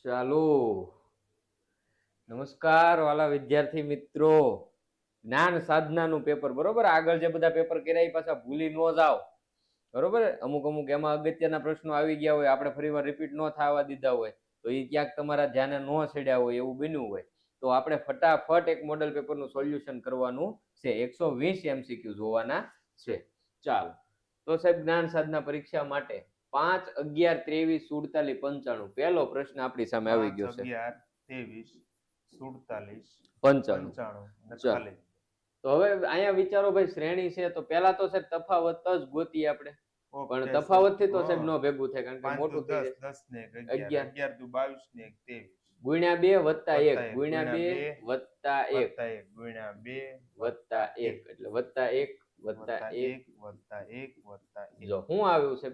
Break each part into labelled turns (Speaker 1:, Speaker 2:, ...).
Speaker 1: ચાલો. નમસ્કાર વાલા વિદ્યાર્થી મિત્રો. જ્ઞાન સાધનાનું પેપર, બરોબર? આગળ જે બધા પેપર કર્યા એ પાછા ભૂલી ન જાઓ, બરોબર? અમુક અમુક એમાં અગત્યના પ્રશ્નો આવી ગયા હોય, આપણે ફરીવાર રિપીટ ન થવા દીધા હોય, તો એ ક્યાંક તમારા ધ્યાને ન છેડ્યા હોય એવું બન્યું હોય, તો આપણે ફટાફટ એક મોડેલ પેપરનું સોલ્યુશન કરવાનું છે. 120 MCQ જોવાના છે. ચાલો, તો સાહેબ જ્ઞાન સાધના પરીક્ષા માટે 5, 11, 23, 47, 95 પહેલો પ્રશ્ન આપણી સામે આવી ગયો છે.
Speaker 2: 11, 23, 47,
Speaker 1: 95.
Speaker 2: 95
Speaker 1: તો હવે અહીંયા વિચારો ભાઈ, શ્રેણી છે તો પેલા તો સાહેબ તફાવત જ ગોતીએ આપણે, પણ તફાવત થી તો સાહેબ નો ભેગું થાય, કારણ કે મોટું થઈ જાય.
Speaker 2: 10 ને 11, 11 દુ 22 ને 23
Speaker 1: ગુણ્યા 2 વત્તા 1, ગુણ્યા 2 વત્તા 1,
Speaker 2: ગુણ્યા 2
Speaker 1: વત્તા 1, એટલે વત્તા 1 વત્તા 1
Speaker 2: વત્તા 1 વત્તા 1.
Speaker 1: જો શું આવ્યું છે?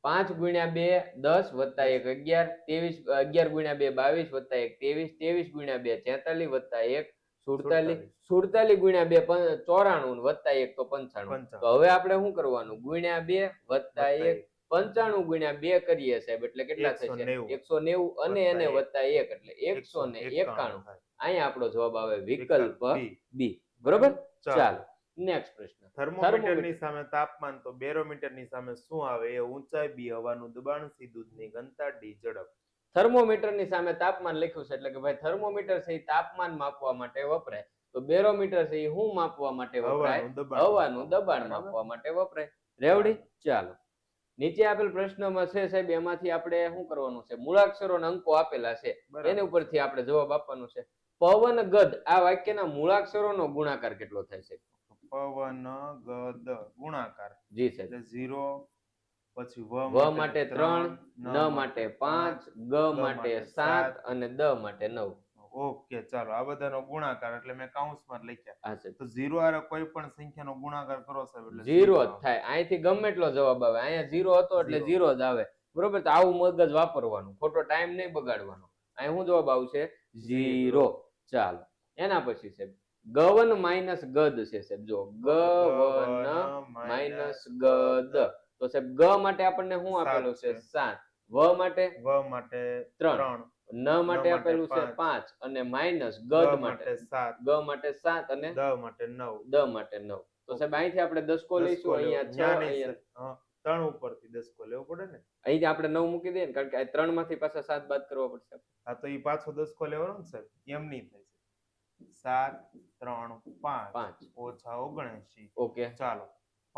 Speaker 1: 5 ગુણ્યા 2 10 વત્તા 1 11, 23 11 ગુણ્યા 2 22 વત્તા 1 23, 23 ગુણ્યા 2 46 વત્તા 1 47, 47 ગુણ્યા 2 94 વત્તા 1 તો 95. તો હવે આપણે શું કરવાનું? ગુણ્યા 2 વત્તા 1 95 ગુણ્યા 2 કરીએ સાહેબ, એટલે કેટલા થશે? 190, અને એને વત્તા 1 એટલે 191. અહીંયા આપણો જવાબ આવે વિકલ્પ બી, બરોબર? ચાલો, નેક્સ્ટ પ્રશ્ન.
Speaker 2: થર્મોમીટરની સામે તાપમાન તો બેરોમીટરની સામે શું આવે? એ ઊંચાઈ, બી હવાનું દબાણ, સી દૂધની ઘનતા, ડી ઝડપ.
Speaker 1: થર્મોમીટરની સામે તાપમાન લખ્યું છે, એટલે કે ભાઈ થર્મોમીટર છે એ તાપમાન માપવા માટે વપરાય, તો બેરોમીટર છે એ શું માપવા માટે વપરાય? હવાનું દબાણ માપવા માટે વપરાય. રેવડી? ચાલો, નીચે આપેલ પ્રશ્નમાં છે સાહેબ, એમાંથી આપણે શું કરવાનું છે? મૂળાક્ષરોના અંકો આપેલા છે, એની ઉપરથી આપણે જવાબ આપવાનો છે. પવન ગદ આ વાક્યના મૂળાક્ષરોનો ગુણાકાર કેટલો થાય છે?
Speaker 2: પવન ગદ ગુણાકાર,
Speaker 1: જી સાહેબ.
Speaker 2: 0, પછી
Speaker 1: વ માટે 3, ન માટે 5, ગ માટે 7 અને દ માટે 9.
Speaker 2: ઓકે, ચાલો, આ બધાનો ગુણાકાર એટલે મેં કૌંસમાં લખ્યા.
Speaker 1: હા સાહેબ.
Speaker 2: તો 0 આરે કોઈ પણ સંખ્યાનો ગુણાકાર કરો સાહેબ એટલે
Speaker 1: 0 જ થાય. અહીંથી ગમે એટલો જવાબ આવે, અહીંયા 0 હતો એટલે 0 જ આવે, બરોબર? તો આવું મગજ વાપરવાનું, ખોટો ટાઈમ નહીં બગાડવાનો. અહીં શું જવાબ આવશે? 0. ચાલો, એના પછી સાહેબ ગવન માઇનસ ગદ છે સાહેબ. જો ગવન માઇનસ ગદ, તો સાહેબ ગ માટે આપણને શું આપેલું છે? 7, વ માટે 3, ન માટે આપેલું છે 5, અને માઇનસ ગદ માટે 7, ગ માટે 7 અને દ માટે 9. તો સાહેબ અહીંથી આપણે 10 કો લઈશું, અહીંયા 6, અહીંયા
Speaker 2: 3 ઉપરથી 10 કો લેવો પડે ને,
Speaker 1: અહીંથી આપણે 9 મૂકી દઈએ ને, કારણ કે 3 માંથી પાછા 7 બાદ કરવા પડશે.
Speaker 2: હા, તો ઈ પાછો 10 કો લેવાનો ને સાહેબ, એમ નહીં થાય. 7, 3, 5 ઓછા 79. ઓકે, ચાલો,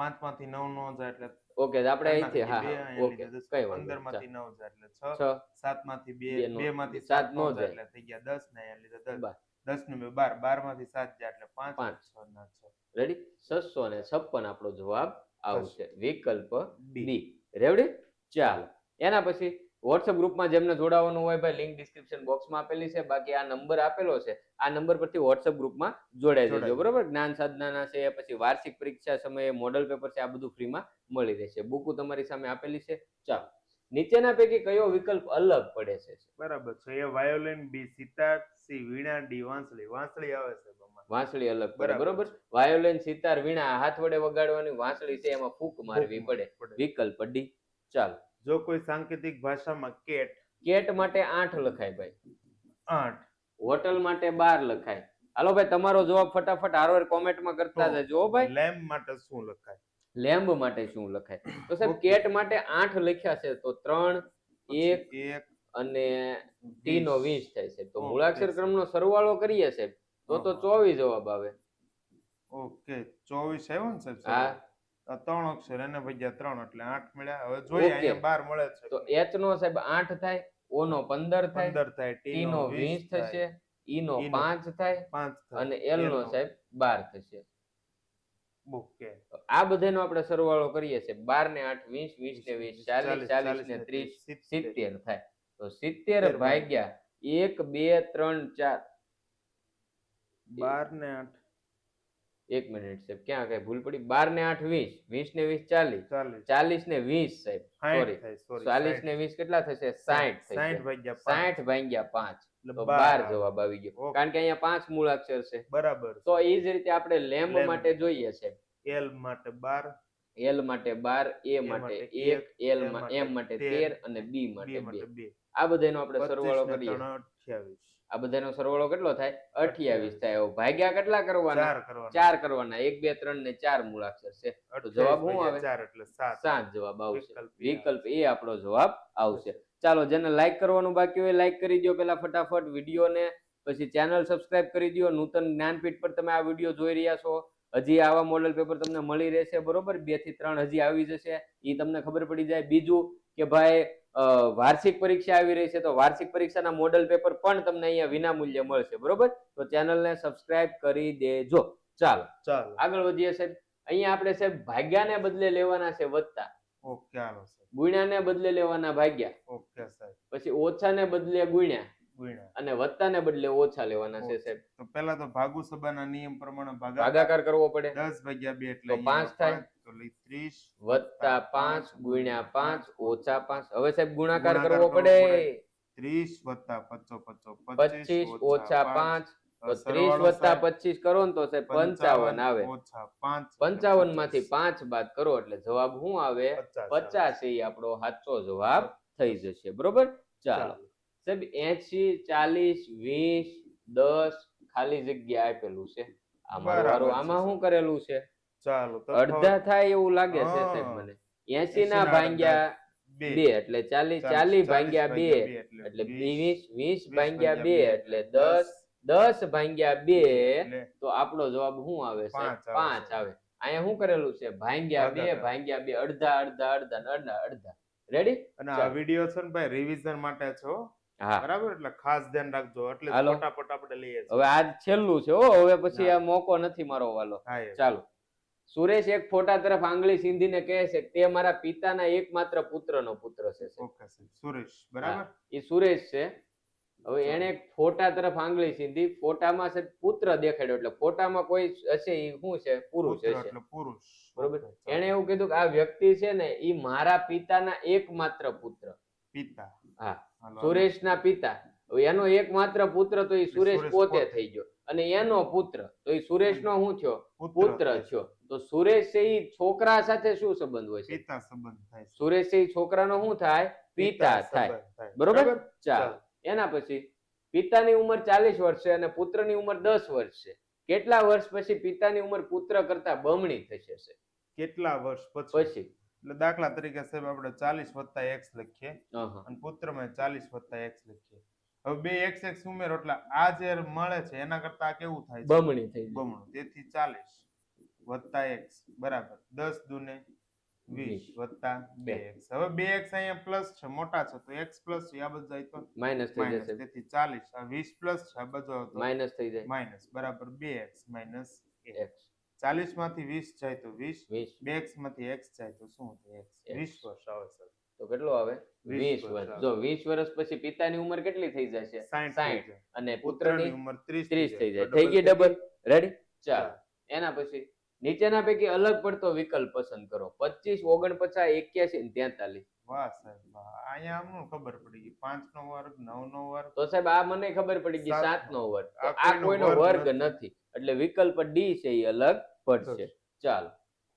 Speaker 2: 5 માંથી 9 નો જાય એટલે
Speaker 1: ઓકે, આપણે અહીંથી હા ઓકે, કઈ વાંધો
Speaker 2: 15 માંથી 9 જાય એટલે 6, 7 માંથી 2, 2 માંથી 7 નો જાય એટલે થઈ ગયા 10 ને, એટલે 10, 10 ને 2 12, 12 માંથી 7 જાય એટલે 5, 6 ના 6.
Speaker 1: રેડી? 656 આપણો જવાબ આવશે, વિકલ્પ બી. રેડી? ચાલો, એના પછી વોટ્સએપ ગ્રુપમાં જેમને જોડાવાનું હોય ભાઈ, લિંક ડિસ્ક્રિપ્શન બોક્સમાં આપેલી છે, બાકી આ નંબર આપેલો છે, આ નંબર પરથી વોટ્સએપ ગ્રુપમાં જોડાઈ જજો, બરોબર? જ્ઞાન સાધનાના છે, પછી વાર્ષિક પરીક્ષા સમયે મોડલ પેપર છે, આ બધું ફ્રીમાં મળી રહેશે. બુકો તમારી સામે આપેલી છે. ચાલો, નીચેના પૈકી કયો વિકલ્પ અલગ પડે છે?
Speaker 2: બરાબર છે. એ વાયોલિન, બી સિતાર, સી વીણા, ડી વાંસળી. વાંસળી આવે છે,
Speaker 1: વાંસળી અલગ પડે, બરોબર? વાયોલિન, સિતાર, વીણા હાથ વડે વગાડવાની, વાંસળી છે એમાં ફૂંક મારવી પડે. વિકલ્પ ડી. ચાલો,
Speaker 2: જો કોઈ સાંકેતિક ભાષામાં
Speaker 1: કેટ માટે 8 લખાય ભાઈ,
Speaker 2: 8,
Speaker 1: હોટલ માટે 12 લખાય. હાલો ભાઈ, તમારો જવાબ ફટાફટ હારોર કોમેન્ટમાં કરતા જજો ભાઈ.
Speaker 2: લેમ્પ માટે શું લખાય?
Speaker 1: લેમ્બ માટે શું લખાય? તો સાહેબ કેટ માટે 8 લખ્યા છે, તો 3, 1 અને ટી નો 20 થાય છે. તો મૂળાક્ષર ક્રમનો સરવાળો કરીએ છે તો 24 જવાબ આવે.
Speaker 2: ઓકે, 24 આવ્યો ને સાહેબ?
Speaker 1: હા,
Speaker 2: 3 અક્ષર એને ભેગા 3 એટલે 8 મળ્યા. હવે જોઈએ અહીંયા 12 મળે છે,
Speaker 1: તો એચ નો સાહેબ 8 થાય, ઓ નો 15 થાય, ટી નો 20 થશે, ઈ નો 5 થાય, અને એલ નો સાહેબ 12 થશે.
Speaker 2: ઓકે,
Speaker 1: આ બધાનો આપણે સરવાળો કરીએ છે, 12 ને 8 20, 20 ને 20 40, 40 ને 30 70 થાય. તો 70 ભાગ્યા 1 2 3 4,
Speaker 2: 12 ને 8,
Speaker 1: 1 મિનિટ સાહેબ, ક્યાં કઈ ભૂલ પડી? 12 ને 8 20, 20 ને 20 40, 40 ને 20 સાહેબ, સોરી 40 ને 20 કેટલા થશે? 60 થશે. 60 ભાગ્યા 5, તો 12 જવાબ આવી ગયો, કારણ કે અહીંયા 5 મૂળાક્ષર છે, બરાબર. તો એ જ રીતે આપણે લેમ્બ માટે જોઈએ છે.
Speaker 2: એલ માટે 12,
Speaker 1: એલ માટે 12, એ માટે 1, એમ માટે 13 અને બી માટે 2. આ બધાનો આપણે
Speaker 2: 25
Speaker 1: સરવાળો
Speaker 2: ને
Speaker 1: કરીએ
Speaker 2: 3 28.
Speaker 1: આ બધાનો સરવાળો કેટલો થાય 28 થાય. હવે ભાગ્યા કેટલા કરવાના
Speaker 2: 4 કરવાના.
Speaker 1: 4 કરવાના 1 2 3 ને 4 મૂળાક્ષર છે તો જવાબ શું આવે
Speaker 2: 4 એટલે 7.
Speaker 1: 7 જવાબ આવશે.
Speaker 2: વિકલ્પ
Speaker 1: વિકલ્પ એ આપણો જવાબ આવશે. ચાલો જેને લાઈક કરવાનું બાકી હોય લાઈક કરી દો પેલા ફટાફટ વિડીયોને, પછી ચેનલ સબસ્ક્રાઇબ કરી દો. નૂતન જ્ઞાનપીઠ પર તમે આ વિડીયો જોઈ રહ્યા છો. હજી આવા મોડેલ પેપર તમને મળી રહેશે બરોબર, 2 થી 3 હજી આવી જશે, એ તમને ખબર પડી જાય. બીજું કે ભાઈ વાર્ષિક પરીક્ષા આવી રહી છે તો વાર્ષિક પરીક્ષાના મોડેલ પેપર પણ તમને અહીંયા વિના મૂલ્યે મળશે બરોબર. તો ચેનલને સબસ્ક્રાઇબ કરી દેજો. ચાલો આગળ વધીએ સાહેબ. અહીંયા આપણે સાહેબ ભાગ્યાને બદલે લેવાના છે વત્તા,
Speaker 2: ઓકે હાલો સાહેબ.
Speaker 1: ગુણ્યાને બદલે લેવાના ભાગ્યા,
Speaker 2: ઓકે સાહેબ.
Speaker 1: પછી ઓછાને બદલે ગુણ્યા
Speaker 2: ગુણ્યા
Speaker 1: અને વત્તાને બદલે ઓછા લેવાના છે સાહેબ.
Speaker 2: તો પહેલા તો ભાગુ સભાના નિયમ પ્રમાણે
Speaker 1: ભાગાકાર કરવો પડે.
Speaker 2: 10 ભાગ્યા 2 એટલે
Speaker 1: તો 5 થાય.
Speaker 2: તો 30
Speaker 1: વત્તા 5 ગુણ્યા 5 ઓછા 5. હવે સાહેબ ગુણાકાર કરવો પડે.
Speaker 2: 30 વત્તા 55
Speaker 1: 25 ઓછા 5 તો 30 વત્તા 25 કરો ને તો સાહેબ 55 આવે.
Speaker 2: ઓછા 5
Speaker 1: 55 માંથી 5 બાદ કરો એટલે જવાબ શું આવે 50. એ આપણો સાચો જવાબ થઈ જશે બરોબર. ચાલો સાહેબ 80 40 20 10 ખાલી જગ્યા આપેલું છે. આમાં શું કરેલું છે?
Speaker 2: ચાલો તો
Speaker 1: અડધા થાય એવું લાગે છે સાહેબ મને. 80 ના ભાગ્યા 2 એટલે 40, 40 ભાગ્યા 2 એટલે 20, 20 ભાગ્યા 2 એટલે 10, 10 ભાગ્યા 2 તો આપણો જવાબ શું આવે છે 5 આવે. અહીંયા શું કરેલું છે ભાગ્યા 2 ભાગ્યા 2 અડધા અડધા અડધા અડધા અડધા. રેડી?
Speaker 2: અને આ વિડિયો છે ને ભાઈ રિવિઝન માટે છો બરાબર, એટલે ખાસ ધ્યાન રાખજો. એટલે ફટાફટ આપણે લઈએ.
Speaker 1: હવે આજ છેલ્લું છે હવે પછી આ મોકો નથી મારો વાલો. ચાલો. સુરેશ એક ફોટા તરફ આંગળી સીંધીને કહે છે તે મારા પિતાના એકમાત્ર પુત્રનો પુત્ર છે.
Speaker 2: ઓકે સુરેશ બરાબર.
Speaker 1: એ સુરેશ છે. હવે એને એક ફોટા તરફ આંગળી સીધી, ફોટામાં છે પુત્ર દેખાડ્યો એટલે ફોટામાં કોઈ હશે એ શું છે પુરુષ હશે
Speaker 2: એટલે પુરુષ
Speaker 1: બરોબર. એને એવું કીધું કે આ વ્યક્તિ છે ને એ મારા પિતાના એકમાત્ર પુત્ર.
Speaker 2: પિતા
Speaker 1: હા સુરેશના પિતા. હવે એનો એકમાત્ર પુત્ર તો એ સુરેશ પોતે થઈ ગયો અને એનો પુત્ર તો એ સુરેશનો શું થયો પુત્ર થયો. તો સુરેશ છે એ છોકરા સાથે શું સંબંધ હોય છે?
Speaker 2: પિતા સંબંધ થાય.
Speaker 1: સુરેશ છે એ છોકરાનો શું થાય પિતા થાય બરોબર. ચાલો એના પછી પિતાની ઉંમર 40 વર્ષ છે અને પુત્રની ઉંમર 10 વર્ષ છે. કેટલા વર્ષ પછી પિતાની ઉંમર પુત્ર કરતા બમણી થશે?
Speaker 2: કેટલા વર્ષ પછી? એટલે દાખલા તરીકે સાહેબ આપણે 40 વત્તા x લખીએ અને પુત્રમાં 40 વત્તા x લખીએ. હવે બે x ઉમેરો એટલે આ જે મળે છે એના કરતા આ કેવું થાય છે
Speaker 1: બમણી થઈ જાય.
Speaker 2: બમણું. તેથી 40 વત્તા x બરાબર 10 દુને 20 વત્તા 2x. હવે 2x અહીંયા પ્લસ છે મોટા છે તો x પ્લસ છે આ બધું જાય તો
Speaker 1: માઈનસ થઈ જશે.
Speaker 2: તેથી 40 આ 20 પ્લસ છે આ બધું તો
Speaker 1: માઈનસ થઈ જાય.
Speaker 2: માઈનસ બરાબર 2x માઈનસ x. 40 માંથી 20 જાય તો 20, 2x માંથી x જાય તો શું થાય? x. 20 વર્ષ આવે સર.
Speaker 1: તો કેટલો આવે 20 વર્ષ. જો 20 વર્ષ પછી પિતાની ઉંમર કેટલી થઈ જશે 60 અને પુત્રની
Speaker 2: ઉંમર 30
Speaker 1: થઈ જાય. થઈ ગઈ ડબલ. રેડી? ચાલો એના પછી નીચેના પૈકી અલગ પડતો વિકલ્પ પસંદ કરો. 25 49 81 43.
Speaker 2: વાહ સાહેબ અહીંયા આમનું ખબર પડી ગઈ 5 નો વર્ગ 9 નો વર્ગ.
Speaker 1: તો સાહેબ આ મને ખબર પડી ગઈ 7 નો વર્ગ. આ કોઈનો વર્ગ નથી એટલે વિકલ્પ ડી છે એ અલગ પડશે. ચાલો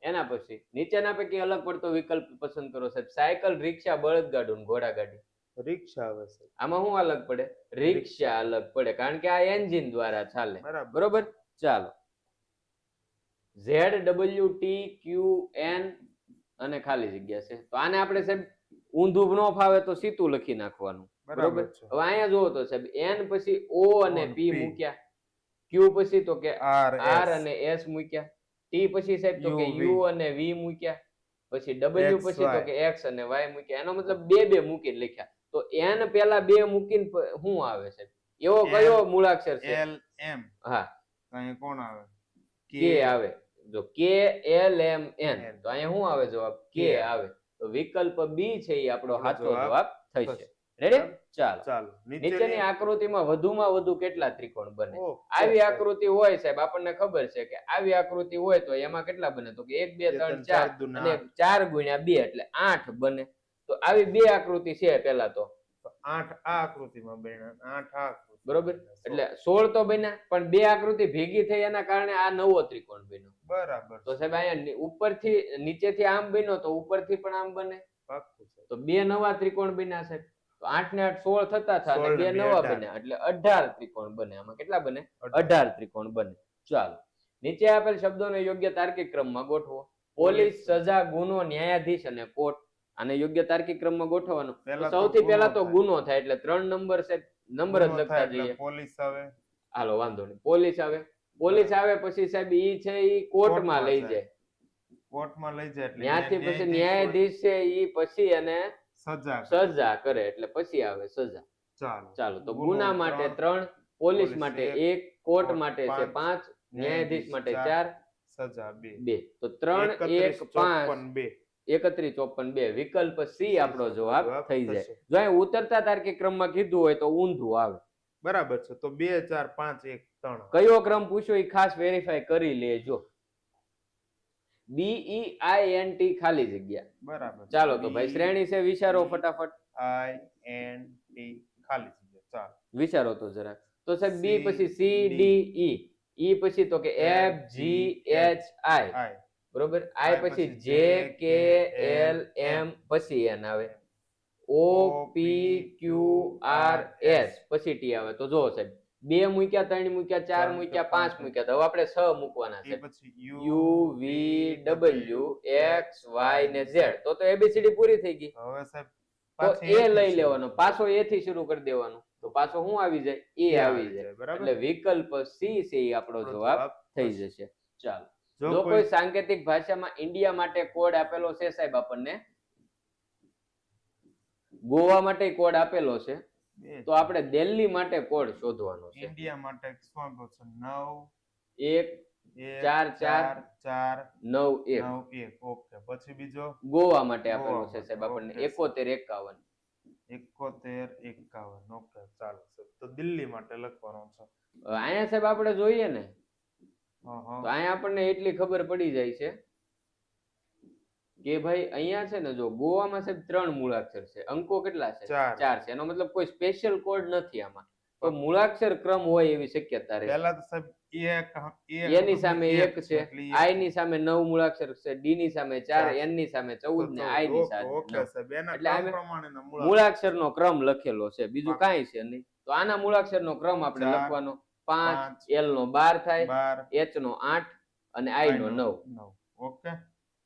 Speaker 1: એના પછી નીચેના પૈકી અલગ પડતો વિકલ્પ પસંદ કરો સાહેબ. સાયકલ, રિક્ષા, બળદગાડું, ઘોડાગાડી.
Speaker 2: રિક્ષા આવે છે.
Speaker 1: આમાં શું અલગ પડે? રિક્ષા અલગ પડે કારણ કે આ એન્જિન દ્વારા ચાલે બરોબર. ચાલો ZWTQN અને ખાલી જગ્યા છે તો આને આપણે સાહેબ ઊંધું ન ફાવે તો સીધું લખી નાખવાનું બરોબર. હવે અહીંયા જુઓ તો સાહેબ N પછી O અને P મૂક્યા, Q પછી તો કે R અને S મૂક્યા, T પછી સાહેબ તો કે U અને V મૂક્યા, પછી W પછી તો કે X અને Y મૂક્યા. એનો મતલબ બે મૂકીને લખ્યા. તો N પેલા 2 મૂકીને શું આવે છે? એવો કયો મૂળાક્ષર છે?
Speaker 2: L M.
Speaker 1: હા
Speaker 2: અહીં કોણ આવે?
Speaker 1: K આવે. જો K L M N તો અહીંયા શું આવે જવાબ? K આવે. તો વિકલ્પ B છે એ આપણો સાચો જવાબ થશે. રેડી? ચાલો નીચેની આકૃતિમાં વધુમાં વધુ કેટલા ત્રિકોણ બને? આવી આકૃતિ હોય સાહેબ આપણને ખબર છે કે આવી આકૃતિ હોય તો એમાં કેટલા બને? તો કે 1 2 3 4 અને 4 ગુણ્યા 2 એટલે 8 બને. તો આવી બે આકૃતિ છે પેલા તો
Speaker 2: 8 આ આકૃતિમાં બન્યા 8 આ
Speaker 1: બરોબર. એટલે 16 તો બન્યા પણ બે આકૃતિ ભેગી થઈ એના કારણે આ નવો ત્રિકોણ બન્યો
Speaker 2: બરાબર.
Speaker 1: તો સાહેબ અહીંયા ઉપરથી નીચેથી આમ બન્યો તો ઉપરથી પણ આમ બને તો બે નવા ત્રિકોણ બન્યા સાહેબ. તો તો 8 ને 8 16 થતા થા અને
Speaker 2: 16
Speaker 1: બે
Speaker 2: ને બે
Speaker 1: નવા
Speaker 2: 18.
Speaker 1: બન્યા એટલે 18 ત્રિકોણ બને. આમાં કેટલા બને? 18 ત્રિકોણ બને. ચાલો, નીચે આપેલ શબ્દોને યોગ્ય તાર્કિક ક્રમમાં ગોઠવો. પોલીસ, સજા, ગુનો, ન્યાયાધીશ અને કોર્ટ. આને યોગ્ય તાર્કિક ક્રમમાં ગોઠવવાનું. તો સૌથી પહેલા તો ગુનો થાય એટલે 3 નંબર છે, નંબર જ લખતા જઈએ.
Speaker 2: પોલીસ આવે,
Speaker 1: હાલો વાંધો નહીં, પોલીસ આવે. પોલીસ આવે પછી સાહેબ ઈ છે ઈ કોર્ટમાં લઈ જાય.
Speaker 2: કોર્ટમાં લઈ જાય એટલે
Speaker 1: ત્યાંથી પછી ન્યાયાધીશ છે ઈ પછી એને
Speaker 2: સજા
Speaker 1: સજા કરે એટલે પછી આવે સજા.
Speaker 2: ચાલો
Speaker 1: ચાલો, તો ગુના માટે 3, પોલીસ માટે 1, કોર્ટ માટે છે 5, ન્યાયાધીશ માટે 4,
Speaker 2: સજા
Speaker 1: 2. તો 3 1 5 31 54 2. વિકલ્પ સી આપણો જવાબ થઈ જાય. જો અહીં ઉતરતા તાર્કિક ક્રમમાં કીધું હોય તો ઊંધું આવે.
Speaker 2: બરાબર છે. તો 2 4 5 1 3
Speaker 1: કયો ક્રમ પૂછ્યો એ ખાસ વેરીફાઈ કરી લેજો. BEINT ખાલી જગ્યા.
Speaker 2: બરાબર.
Speaker 1: ચાલો તો ભાઈ શ્રેણી છે, વિચારો ફટાફટ.
Speaker 2: INT ખાલી જગ્યા. ચાલો
Speaker 1: વિચારો તો જરાક. તો સાહેબ B પછી C D E, E પછી તો કે F G H I, બરોબર. I પછી J K L M પછી N આવે. O P Q R S પછી T આવે. તો જો સાહેબ 2 મૂક્યા, 3 મૂક્યા, 4 મૂક્યા, 5 મૂક્યા. તો હવે આપણે 6 મૂકવાના છે.
Speaker 2: પછી
Speaker 1: U V W X Y ને Z. તો ABCD પૂરી થઈ ગઈ.
Speaker 2: હવે સાહેબ
Speaker 1: તો A લઈ લેવાનો, પાછો A થી શરૂ કરી દેવાનો. તો પાછો શું આવી જાય? A આવી જાય. એટલે વિકલ્પ C છે એ આપણો જવાબ થઈ જશે. ચાલો, જો કોઈ સાંકેતિક ભાષામાં ઇન્ડિયા માટે કોડ આપેલો છે સાહેબ, આપણને ગોવા માટે કોડ આપેલો છે, તો આપણે દિલ્હી માટે કોડ શોધવાનો છે.
Speaker 2: ઇન્ડિયા માટે શું છે? 9
Speaker 1: 1 4 4
Speaker 2: 4
Speaker 1: 9 1.
Speaker 2: 9 1. ઓકે. પછી બીજો
Speaker 1: ગોવા માટે આપેલો છે સાહેબ આપણને 71 51.
Speaker 2: 71 51. ઓકે. ચાલો સાહેબ, તો દિલ્હી માટે લખવાનો છે.
Speaker 1: અહીંયા સાહેબ આપણે જોઈએ ને,
Speaker 2: હા
Speaker 1: તો અહીંયા આપણને એટલી ખબર પડી જાય છે કે ભાઈ અહીંયા છે ને, જો ગોવામાં સાહેબ 3 મૂળાક્ષર છે. અંકો કેટલા છે? 4 છે. એનો મતલબ કોઈ સ્પેશિયલ કોડ નથી આમાં. તો મૂળાક્ષર ક્રમ હોય એવી શક્યતા રહે.
Speaker 2: પહેલા તો સાહેબ
Speaker 1: એની સામે 1 છે, I ની સામે 9 મૂળાક્ષર છે, D ની સામે 4, N ની સામે 14 ને I ની સામે 9. એટલે આમાં મૂળાક્ષરનો ક્રમ લખેલો છે, બીજું કાંઈ છે નહીં. તો આના મૂળાક્ષરનો ક્રમ આપણે લખવાનો. 5 L નો 12 થાય, H નો 8 અને I નો 9.
Speaker 2: ઓકે.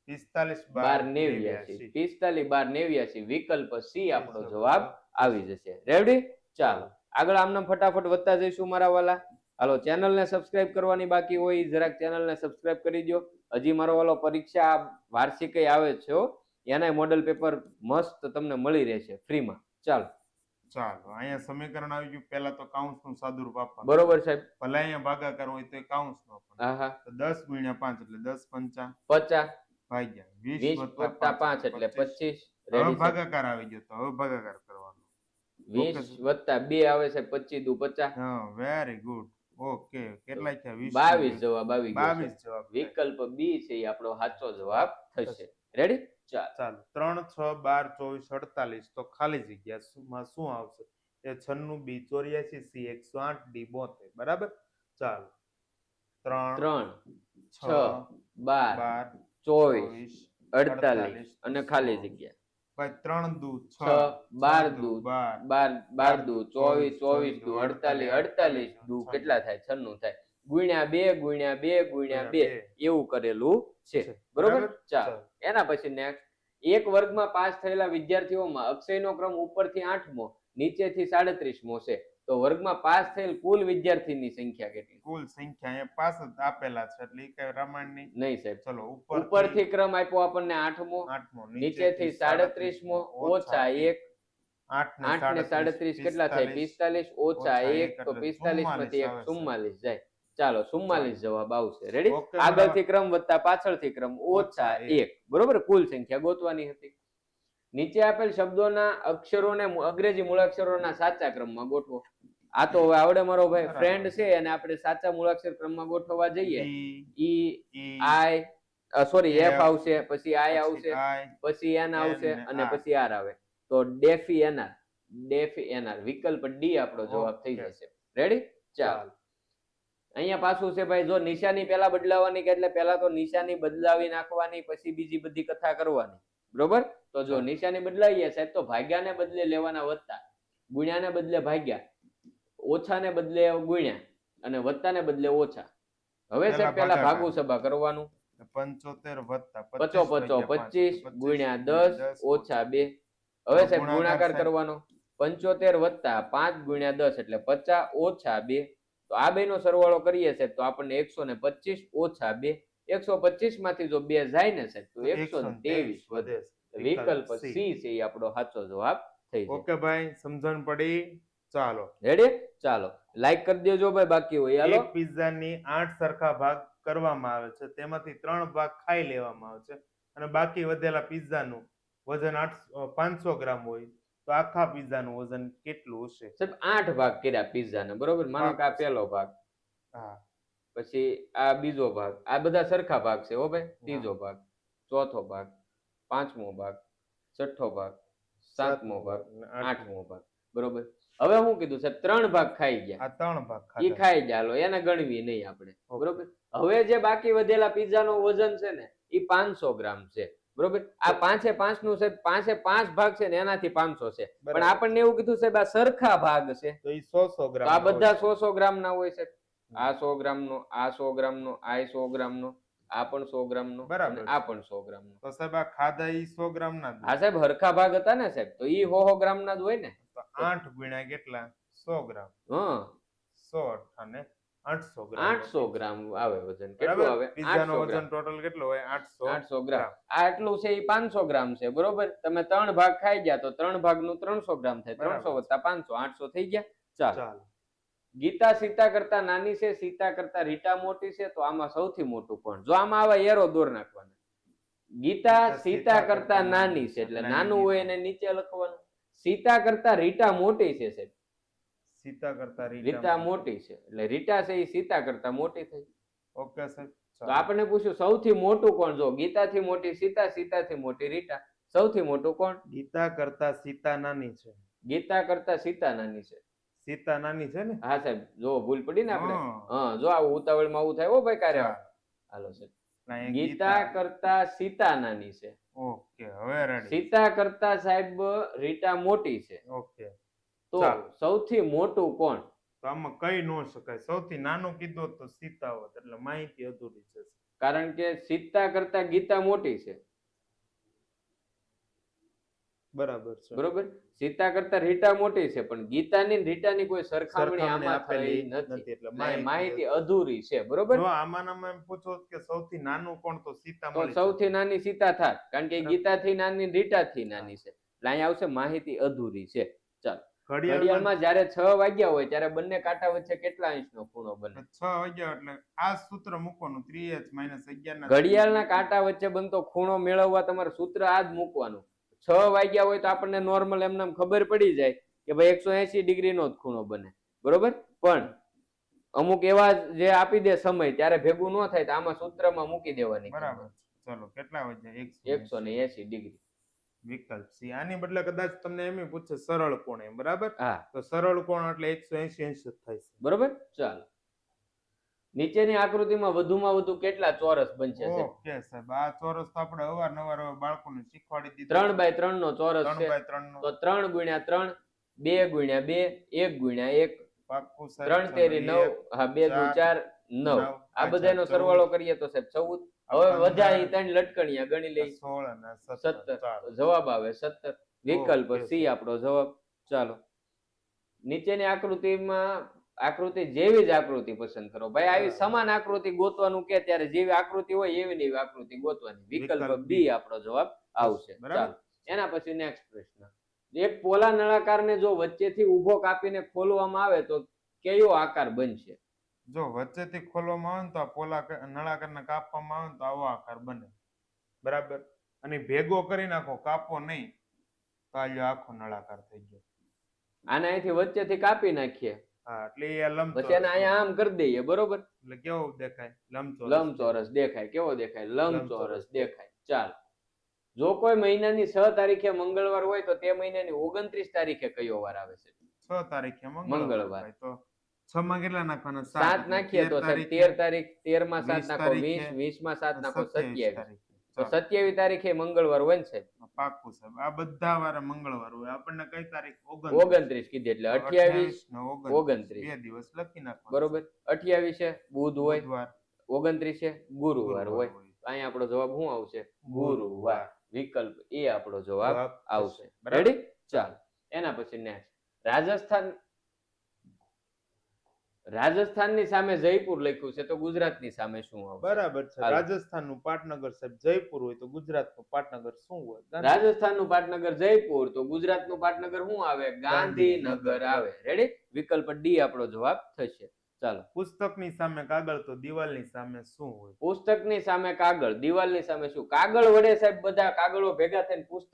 Speaker 2: 45
Speaker 1: 12 89. 45 12 89. વિકલ્પ C આપણો જવાબ આવી જશે. રેડી? ચાલો, આગળ આમના ફટાફટ વધતા જઈશું મારા વાલા. હાલો, ચેનલને સબસ્ક્રાઇબ કરવાની બાકી હોય જરાક ચેનલને સબસ્ક્રાઇબ કરી દો. હજી મારો વાલો પરીક્ષા વાર્ષિક આવે છે, એના મોડેલ પેપર મસ્ત તમને મળી રહેશે ફ્રીમાં. ચાલો
Speaker 2: અહીંયા સમીકરણ આવી ગયું. પહેલા તો કાઉન્સનું સાદુરૂપ આપવાનું.
Speaker 1: બરોબર સાહેબ.
Speaker 2: ભલે અહીંયા ભાગાકાર હોય તો કાઉન્સનું આપવાનું.
Speaker 1: હા.
Speaker 2: તો 10 × 5 એટલે 10 5
Speaker 1: 50
Speaker 2: ભાગ્યા
Speaker 1: 20 + 5 એટલે 25.
Speaker 2: હવે ભાગાકાર આવી ગયો, તો હવે ભાગાકાર કરવાનો.
Speaker 1: 20 + 2 આવે છે 25 દુ 50.
Speaker 2: હા, વેરી ગુડ. ઓકે. કેટલા થયા?
Speaker 1: 22 જવાબ આવી ગયો.
Speaker 2: 22 જવાબ.
Speaker 1: વિકલ્પ B છે એ આપણો સાચો જવાબ થશે. રેડી?
Speaker 2: ચાલો. 3 6 12 24 48. તો ખાલી જગ્યામાં શું આવશે? એ 96 B 84 C 108 D 72. બરાબર. ચાલો. 3
Speaker 1: 6 12 24 48 અને ખાલી જગ્યા.
Speaker 2: ભાઈ 3 દુ
Speaker 1: 6 12 દુ 12 દુ 24 24 દુ 48 48 દુ કેટલા થાય? 96 થાય. ગુણ્યા 2 એવું કરેલું છે. બરોબર. ચાલો, એના પછી નેક્સ્ટ. એક વર્ગમાં પાસ થયેલા વિદ્યાર્થીઓમાં અક્ષયનો ક્રમ ઉપરથી 8મો, નીચેથી 37મો છે. તો વર્ગમાં પાસ થયેલ કુલ વિદ્યાર્થીની સંખ્યા કેટલી?
Speaker 2: કુલ સંખ્યા અહીંયા પાસ જ આપેલા છે એટલે એ કઈ રમણની
Speaker 1: નહીં સાહેબ.
Speaker 2: ચલો,
Speaker 1: ઉપરથી ક્રમ આપ્યો આપણને 8મો, નીચેથી 37મો, ઓછા 1. 8 ને 37 કેટલા થાય? 45 ઓછા 1 તો 45 માંથી 1 44 જાય. ચાલો, 44 જવાબ આવશે. રેડી? આગળથી ક્રમ વધતા પાછળથી ક્રમ ઓછા 1. બરોબર. કુલ સંખ્યા ગોતવાની હતી. નીચે આપેલ શબ્દોના અક્ષરોને અંગ્રેજી મૂળાક્ષરોના સાચા ક્રમમાં ગોઠવો. આ તો હવે આવડે મારો ભાઈ ફ્રેન્ડ છે અને આપણે સાચા મૂળાક્ષર ક્રમમાં ગોઠવવા જઈએ. F આવશે, પછી I આવશે, પછી N આવશે અને પછી R આવે. તો ડેફી એનઆર. વિકલ્પ D આપણો જવાબ થઈ જશે. રેડી? ચાલો, અહીંયા પાછું છે ભાઈ, જો નિશાની પહેલા બદલાવાની કે એટલે પહેલા તો નિશાની બદલાવી નાખવાની, પછી બીજી બધી કથા કરવાની. બરોબર. તો જો નિશાની બદલાઈએ સાહેબ તો ભાગ્યાને બદલે લેવાના વત્તા. ગુણ્યાને બદલે ભાગ્યા, ઓછાને બદલે ગુણ્યા અને વત્તાને બદલે ઓછા. હવે સાહેબ પેલા ભાગુ સભા કરવાનું.
Speaker 2: 75 વત્તા
Speaker 1: પચો 25 ગુણ્યા 10 ઓછા 2. હવે સાહેબ ગુણાકાર કરવાનો. 75 વત્તા 5 ગુણ્યા 10 એટલે 50 ઓછા 2. તો આ બેનો સરવાળો કરીએ સાહેબ તો આપણને 125 ઓછા 2. 125 માંથી જો 2 જાય ને સાહેબ તો 123 વધે. વિકલ્પ સી છે એ આપણો સાચો જવાબ થઈ જાય.
Speaker 2: ઓકે ભાઈ, સમજણ પડી? ચાલો
Speaker 1: રેડી? ચાલો લાઈક કરી દેજો ભાઈ, બાકી હોય હાલો.
Speaker 2: એક પિઝાની 8 સરખા ભાગ કરવામાં આવે છે, તેમાંથી 3 ભાગ ખાઈ લેવામાં આવે છે અને બાકી વધેલા પિઝાનું વજન 500 ગ્રામ હોય તો આખા પિઝાનું વજન કેટલું હશે?
Speaker 1: સાહેબ 8 ભાગ કર્યા પિઝાને, બરોબર? માનો કે આ પહેલો ભાગ,
Speaker 2: હા,
Speaker 1: પછી આ બીજો ભાગ, આ બધા સરખા ભાગ છે હો ભાઈ. ત્રીજો ભાગ, ચોથો ભાગ, પાંચમો ભાગ, છઠ્ઠો ભાગ, સાતમો ભાગ, આઠમો ભાગ, બરોબર? હવે હું કીધું સાહેબ 3 ભાગ ખાઈ ગયા.
Speaker 2: આ 3 ભાગ
Speaker 1: ઈ ખાઈ ગયા, હાલો એને ગણવી નહીં આપણે, બરોબર? હવે જે બાકી વધેલા પિઝાનું વજન છે ને એ 500 ગ્રામ છે, બરોબર? આ 5 એ 5 નું સાહેબ 5 એ 5 ભાગ છે ને એનાથી 500 છે, પણ આપણને એવું કીધું સાહેબ આ સરખા ભાગ છે
Speaker 2: તો ઈ 100 ગ્રામ,
Speaker 1: આ બધા 100 ગ્રામ ના હોય સાહેબ. આ 100 ગ્રામ નો, આ 100 ગ્રામ નો, આ 100 ગ્રામ નો, આ પણ 100 ગ્રામ નો,
Speaker 2: બરાબર,
Speaker 1: આ પણ 100 ગ્રામ નો.
Speaker 2: તો સાહેબ આ ખાધા ઈ 100 ગ્રામ ના?
Speaker 1: હા સાહેબ હરખા ભાગ હતા ને સાહેબ, તો ઈ 100 ગ્રામ ના જ હોય ને.
Speaker 2: તો 8 ગુણ્યા કેટલા? 100 ગ્રામ.
Speaker 1: હા,
Speaker 2: 100 અને 800 ગ્રામ.
Speaker 1: 800 ગ્રામ આવે વજન. કેટલું આવે?
Speaker 2: પિઝાનો વજન ટોટલ કેટલો હોય?
Speaker 1: 800 ગ્રામ. આ એટલું છે એ 500 ગ્રામ છે, બરોબર? તમે 3 ભાગ ખાઈ ગયા તો 3 ભાગનું 300 ગ્રામ થાય. 300 વત્તા 500, 800 થઈ ગયા. ચાલો. ગીતા સીતા કરતા નાની છે, સીતા કરતા રીટા મોટી છે, તો આમાં સૌથી મોટું કોણ? જો આમાં આવા એરો દોર નાખવાના. ગીતા સીતા કરતા નાની છે એટલે નાનું હોય એને નીચે લખવાનું. સીતા કરતા રીટા મોટી છે સાહેબ,
Speaker 2: સીતા કરતા
Speaker 1: રીટા મોટી છે એટલે રીટા છે એ સીતા કરતા મોટી થઈ.
Speaker 2: ઓકે સાહેબ.
Speaker 1: તો આપણે પૂછ્યું સૌથી મોટું કોણ? જો ગીતાથી મોટી સીતા, સીતાથી મોટી રીટા, સૌથી મોટું કોણ?
Speaker 2: ગીતા કરતા સીતા નાની છે.
Speaker 1: ગીતા કરતા સીતા નાની છે.
Speaker 2: સીતા નાની છે ને?
Speaker 1: હા સાહેબ, જો ભૂલ પડી ને આપણે. હા, જો આવું ઉતાવળમાં આવું થાય હો ભાઈ કાર્ય. હાલો સાહેબ, ગીતા કરતા સીતા નાની છે.
Speaker 2: ઓકે, હવે રેડી.
Speaker 1: સીતા કરતા સાહેબ રીટા મોટી છે.
Speaker 2: ઓકે,
Speaker 1: તો સૌથી મોટું કોણ?
Speaker 2: તો આમાં કઈ ન શકાય. સૌથી નાનું કીધું તો સીતા હોત એટલે માહિતી અધૂરી છે,
Speaker 1: કારણ કે સીતા કરતા ગીતા મોટી છે.
Speaker 2: બરાબર છે,
Speaker 1: બરોબર? સીતા કરતા રીટા મોટી છે પણ ગીતાની ને રીટાની કોઈ સરખામણી આમાં થઈ નથી એટલે માહિતી અધૂરી છે, બરોબર?
Speaker 2: જો આમાં એમ પૂછો કે સૌથી નાનું કોણ, તો સીતા
Speaker 1: તો સૌથી નાની સીતા થાત, કારણ કે ગીતાથી નાની રીટાથી નાની છે એટલે અહીંયા આવશે માહિતી અધૂરી છે. ચાલો, ઘડિયાળમાં જ્યારે 6 વાગ્યા હોય ત્યારે બંને કાંટા વચ્ચે કેટલા અંશનો ખૂણો બને?
Speaker 2: 6 વાગ્યા એટલે આ સૂત્ર મૂકવાનું 3h - 11
Speaker 1: ઘડિયાળના કાંટા વચ્ચે બનતો ખૂણો મેળવવા તમારે સૂત્ર આ જ મૂકવાનું. 6 વાગ્યા હોય તો આપણને નોર્મલ એમને ખબર પડી જાય કે ભાઈ 180 ડિગ્રીનો જ ખૂણો બને, બરોબર? પણ અમુક એવા જે આપી દે સમય ત્યારે ભેગું ન થાય તો આમાં સૂત્રમાં મૂકી દેવાની.
Speaker 2: બરાબર. ચલો, કેટલા વાગ્યા?
Speaker 1: 180 ડિગ્રી.
Speaker 2: વિકલ્પ સી. આની બદલે કદાચ તમને એમ પૂછે સરળ કોણ, એમ, બરાબર?
Speaker 1: હા,
Speaker 2: તો સરળ કોણ એટલે 180 અંશ થાય છે,
Speaker 1: બરોબર? ચાલો, નીચેની આકૃતિમાં વધુમાં વધુ કેટલા ચોરસ બનશે?
Speaker 2: ઓકે સાહેબ, આ ચોરસ તો આપણે અવારનવાર બાળકોને શીખવાડી દીધું.
Speaker 1: 3x3 નો ચોરસ છે
Speaker 2: 3x3 નો.
Speaker 1: તો 3 ગુણ્યા 3, 2 ગુણ્યા 2, 1 ગુણ્યા 1,
Speaker 2: પાક્કું સાહેબ.
Speaker 1: 3 તેરી 9, હા 2 દુ 4, 9. આ બધાનો સરવાળો કરીએ તો સાહેબ 14. હવે વધ્યા એ 3 લટકણિયા ગણી લઈ.
Speaker 2: 16 અને
Speaker 1: 17. જવાબ આવે 17. વિકલ્પ સી આપણો જવાબ. ચાલો, નીચેની આકૃતિમાં આકૃતિ જેવી જ આકૃતિ પસંદ કરો. ભાઈ આવી સમાન આકૃતિ ગોતવાનું કે ત્યારે જેવી આકૃતિ હોય એવી ને એવી આકૃતિ ગોતવાની. વિકલ્પ બી આપણો જવાબ આવશે. ચાલો, એના પછી નેક્સ્ટ પ્રશ્ન. એક પોલા નળાકારને જો વચ્ચેથી ઊભો કાપીને ખોલવામાં આવે તો કયો આકાર બનશે?
Speaker 2: જો વચ્ચેથી ખોલવામાં આવે ને તો આ પોલા નળાકારને કાપવામાં આવે ને તો આવો આકાર બને, બરાબર? અને ભેગો કરી નાખો, કાપો નહીં, તો આ આખો નળાકાર થઈ ગયો.
Speaker 1: આને અહીંથી વચ્ચેથી કાપી નાખીએ,
Speaker 2: હા, એટલે એ લંબચોરસ.
Speaker 1: પછી એને અહીંયા આમ કરી દઈએ, બરોબર?
Speaker 2: એટલે કેવો દેખાય?
Speaker 1: લંબચોરસ દેખાય. કેવો દેખાય? લંબચોરસ દેખાય. ચાલો, જો કોઈ મહિનાની 6 તારીખે મંગળવાર હોય તો તે મહિનાની 29 તારીખે કયો વાર આવે છે?
Speaker 2: 6 તારીખે
Speaker 1: મંગળવાર.
Speaker 2: તો 6 માં કેટલા નાખવાના?
Speaker 1: 7 નાખીએ તો 13 તારીખ, 13 માં 7 નાખો 20, 20 માં 7 નાખો 27. તો 27 તારીખે મંગળવાર હોય ને સાહેબ?
Speaker 2: પાક્કું સાહેબ, આ બધા વારે મંગળવાર હોય. આપણને કઈ તારીખ?
Speaker 1: 29 કીધી એટલે 28
Speaker 2: ને
Speaker 1: 29
Speaker 2: બે દિવસ લખી નાખો.
Speaker 1: બરોબર. 28 છે બુધ હોય,
Speaker 2: બુધવાર
Speaker 1: 29 છે ગુરુવાર હોય. અહીંયા આપણો જવાબ શું આવશે? ગુરુવાર. વિકલ્પ એ આપણો જવાબ આવશે. રેડી? ચાલો એના પછી નેક્સ્ટ રાજસ્થાનની સામે જયપુર લખ્યું છે તો ગુજરાતની સામે શું આવશે?
Speaker 2: બરાબર છે. રાજસ્થાનનું પાટનગર સાહેબ જયપુર હોય તો ગુજરાતનું પાટનગર શું હોય?
Speaker 1: રાજસ્થાનનું પાટનગર જયપુર તો ગુજરાતનું પાટનગર શું આવે? ગાંધીનગર આવે. રેડી? વિકલ્પ ડી આપણો જવાબ થશે. ચાલો.
Speaker 2: પુસ્તકની સામે કાગળ તો દિવાલની સામે શું હોય?
Speaker 1: પુસ્તકની સામે કાગળ, દિવાલની સામે શું? કાગળ વડે સાહેબ બધા કાગળો ભેગા થઈને પુસ્તક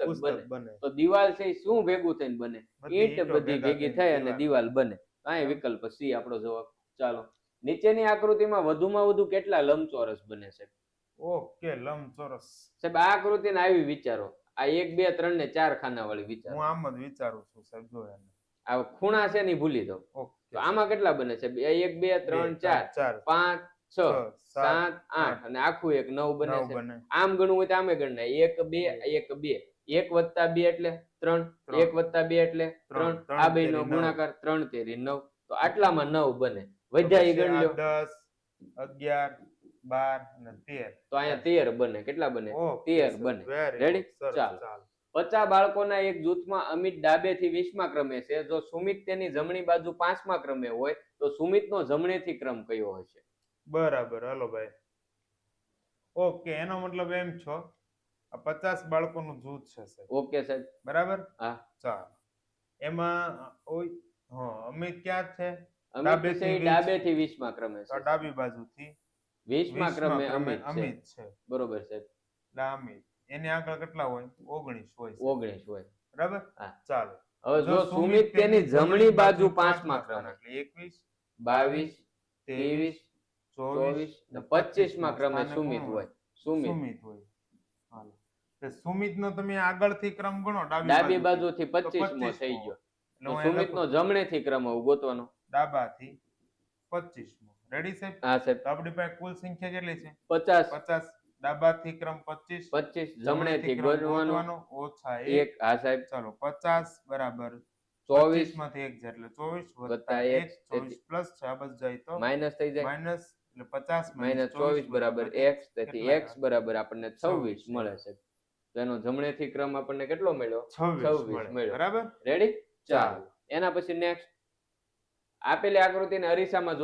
Speaker 1: બને. તો દિવાલ છે શું ભેગું થઈને બને? ઈંટ બધી ભેગી થઈ અને દિવાલ બને. અહીં વિકલ્પ સી આપણો જવાબ. ચાલો. નીચેની આકૃતિમાં વધુમાં વધુ કેટલા લંબચોરસ બને છે?
Speaker 2: ઓકે, લંબચોરસ.
Speaker 1: સાહેબ આ આકૃતિને આવી વિચારો. આ 1 2 3 ને 4 ખાના વાળી વિચારો.
Speaker 2: હું આમ જ વિચારું છું સાહેબ, જો એને.
Speaker 1: આ ખૂણા છે ને ભૂલી દો. તો આમાં કેટલા બને છે? 1 2 3 4 5 6 7 8 અને આખું એક 9 બને છે. આમ ગણવું હોય તો આમે ગણના 1 2 1 2 1 + 2 એટલે 3 1 + 2 એટલે 3 આ બે નો ગુણાકાર 3 તેરી 9 તો આટલામાં 9 બને. વધ્યા ઈ ગણ લ્યો.
Speaker 2: 10 11 12 અને 13
Speaker 1: તો અહીંયા 13 બને. કેટલા બને? 13 બને. રેડી? ચાલો. 50 બાળકોના એક જૂથમાં અમિત ડાબેથી 20મા ક્રમે છે. જો સુમિત તેની જમણી બાજુ 5મા ક્રમે હોય તો સુમિતનો જમણેથી ક્રમ કયો હશે?
Speaker 2: બરાબર. હાલો ભાઈ. ઓકે, એનો મતલબ એમ છો આ 50 બાળકોનું જૂથ છે સાહેબ.
Speaker 1: ઓકે સાહેબ.
Speaker 2: બરાબર?
Speaker 1: હા.
Speaker 2: ચાલો. એમાં અમિત ક્યાં છે?
Speaker 1: અમિત છે ડાબેથી 20મા ક્રમે છે.
Speaker 2: ડાબી બાજુથી
Speaker 1: 20મા ક્રમે
Speaker 2: અમિત છે.
Speaker 1: બરોબર સાહેબ.
Speaker 2: અમિત એની આગળ કેટલા હોય? 19 હોય.
Speaker 1: 19 હોય.
Speaker 2: બરાબર?
Speaker 1: હા.
Speaker 2: ચાલો.
Speaker 1: હવે જો સુમિત તેની જમણી બાજુ 5મા ક્રમે
Speaker 2: એટલે
Speaker 1: 21 22 23 24 ને 25મા ક્રમે સુમિત હોય.
Speaker 2: સુમિત હોય. હાલો. તે સુમિતનો તમે આગળથી ક્રમ ગણો
Speaker 1: ડાબી બાજુથી 25મો થઈ ગયો. તો સુમિતનો જમણેથી ક્રમ ગોતવાનો.
Speaker 2: ડાબાથી 25મો. રેડી સાહેબ?
Speaker 1: હા સાહેબ.
Speaker 2: તો આપણી પાસે કુલ સંખ્યા કેટલી છે?
Speaker 1: 50.
Speaker 2: 50. ડાબાથી ક્રમ 25
Speaker 1: જમણેથી ગોતવાનો
Speaker 2: ઓછા
Speaker 1: 1. હા સાહેબ.
Speaker 2: ચાલો. 50 બરાબર
Speaker 1: 24
Speaker 2: માંથી 1 જાય એટલે 24 વત્તા 1 24 પ્લસ છે આ બધું જાય તો
Speaker 1: માઈનસ થઈ જાય.
Speaker 2: માઈનસ એટલે 50
Speaker 1: માઈનસ 24 બરાબર x. તેથી x બરાબર આપણને 26 મળે છે. તો એનો જમણેથી ક્રમ આપણને કેટલો મળ્યો? 26 મળ્યો.
Speaker 2: બરાબર?
Speaker 1: રેડી? ચાલો. એના પછી નેક્સ્ટ આપેલી આકૃતિને અરીસામાં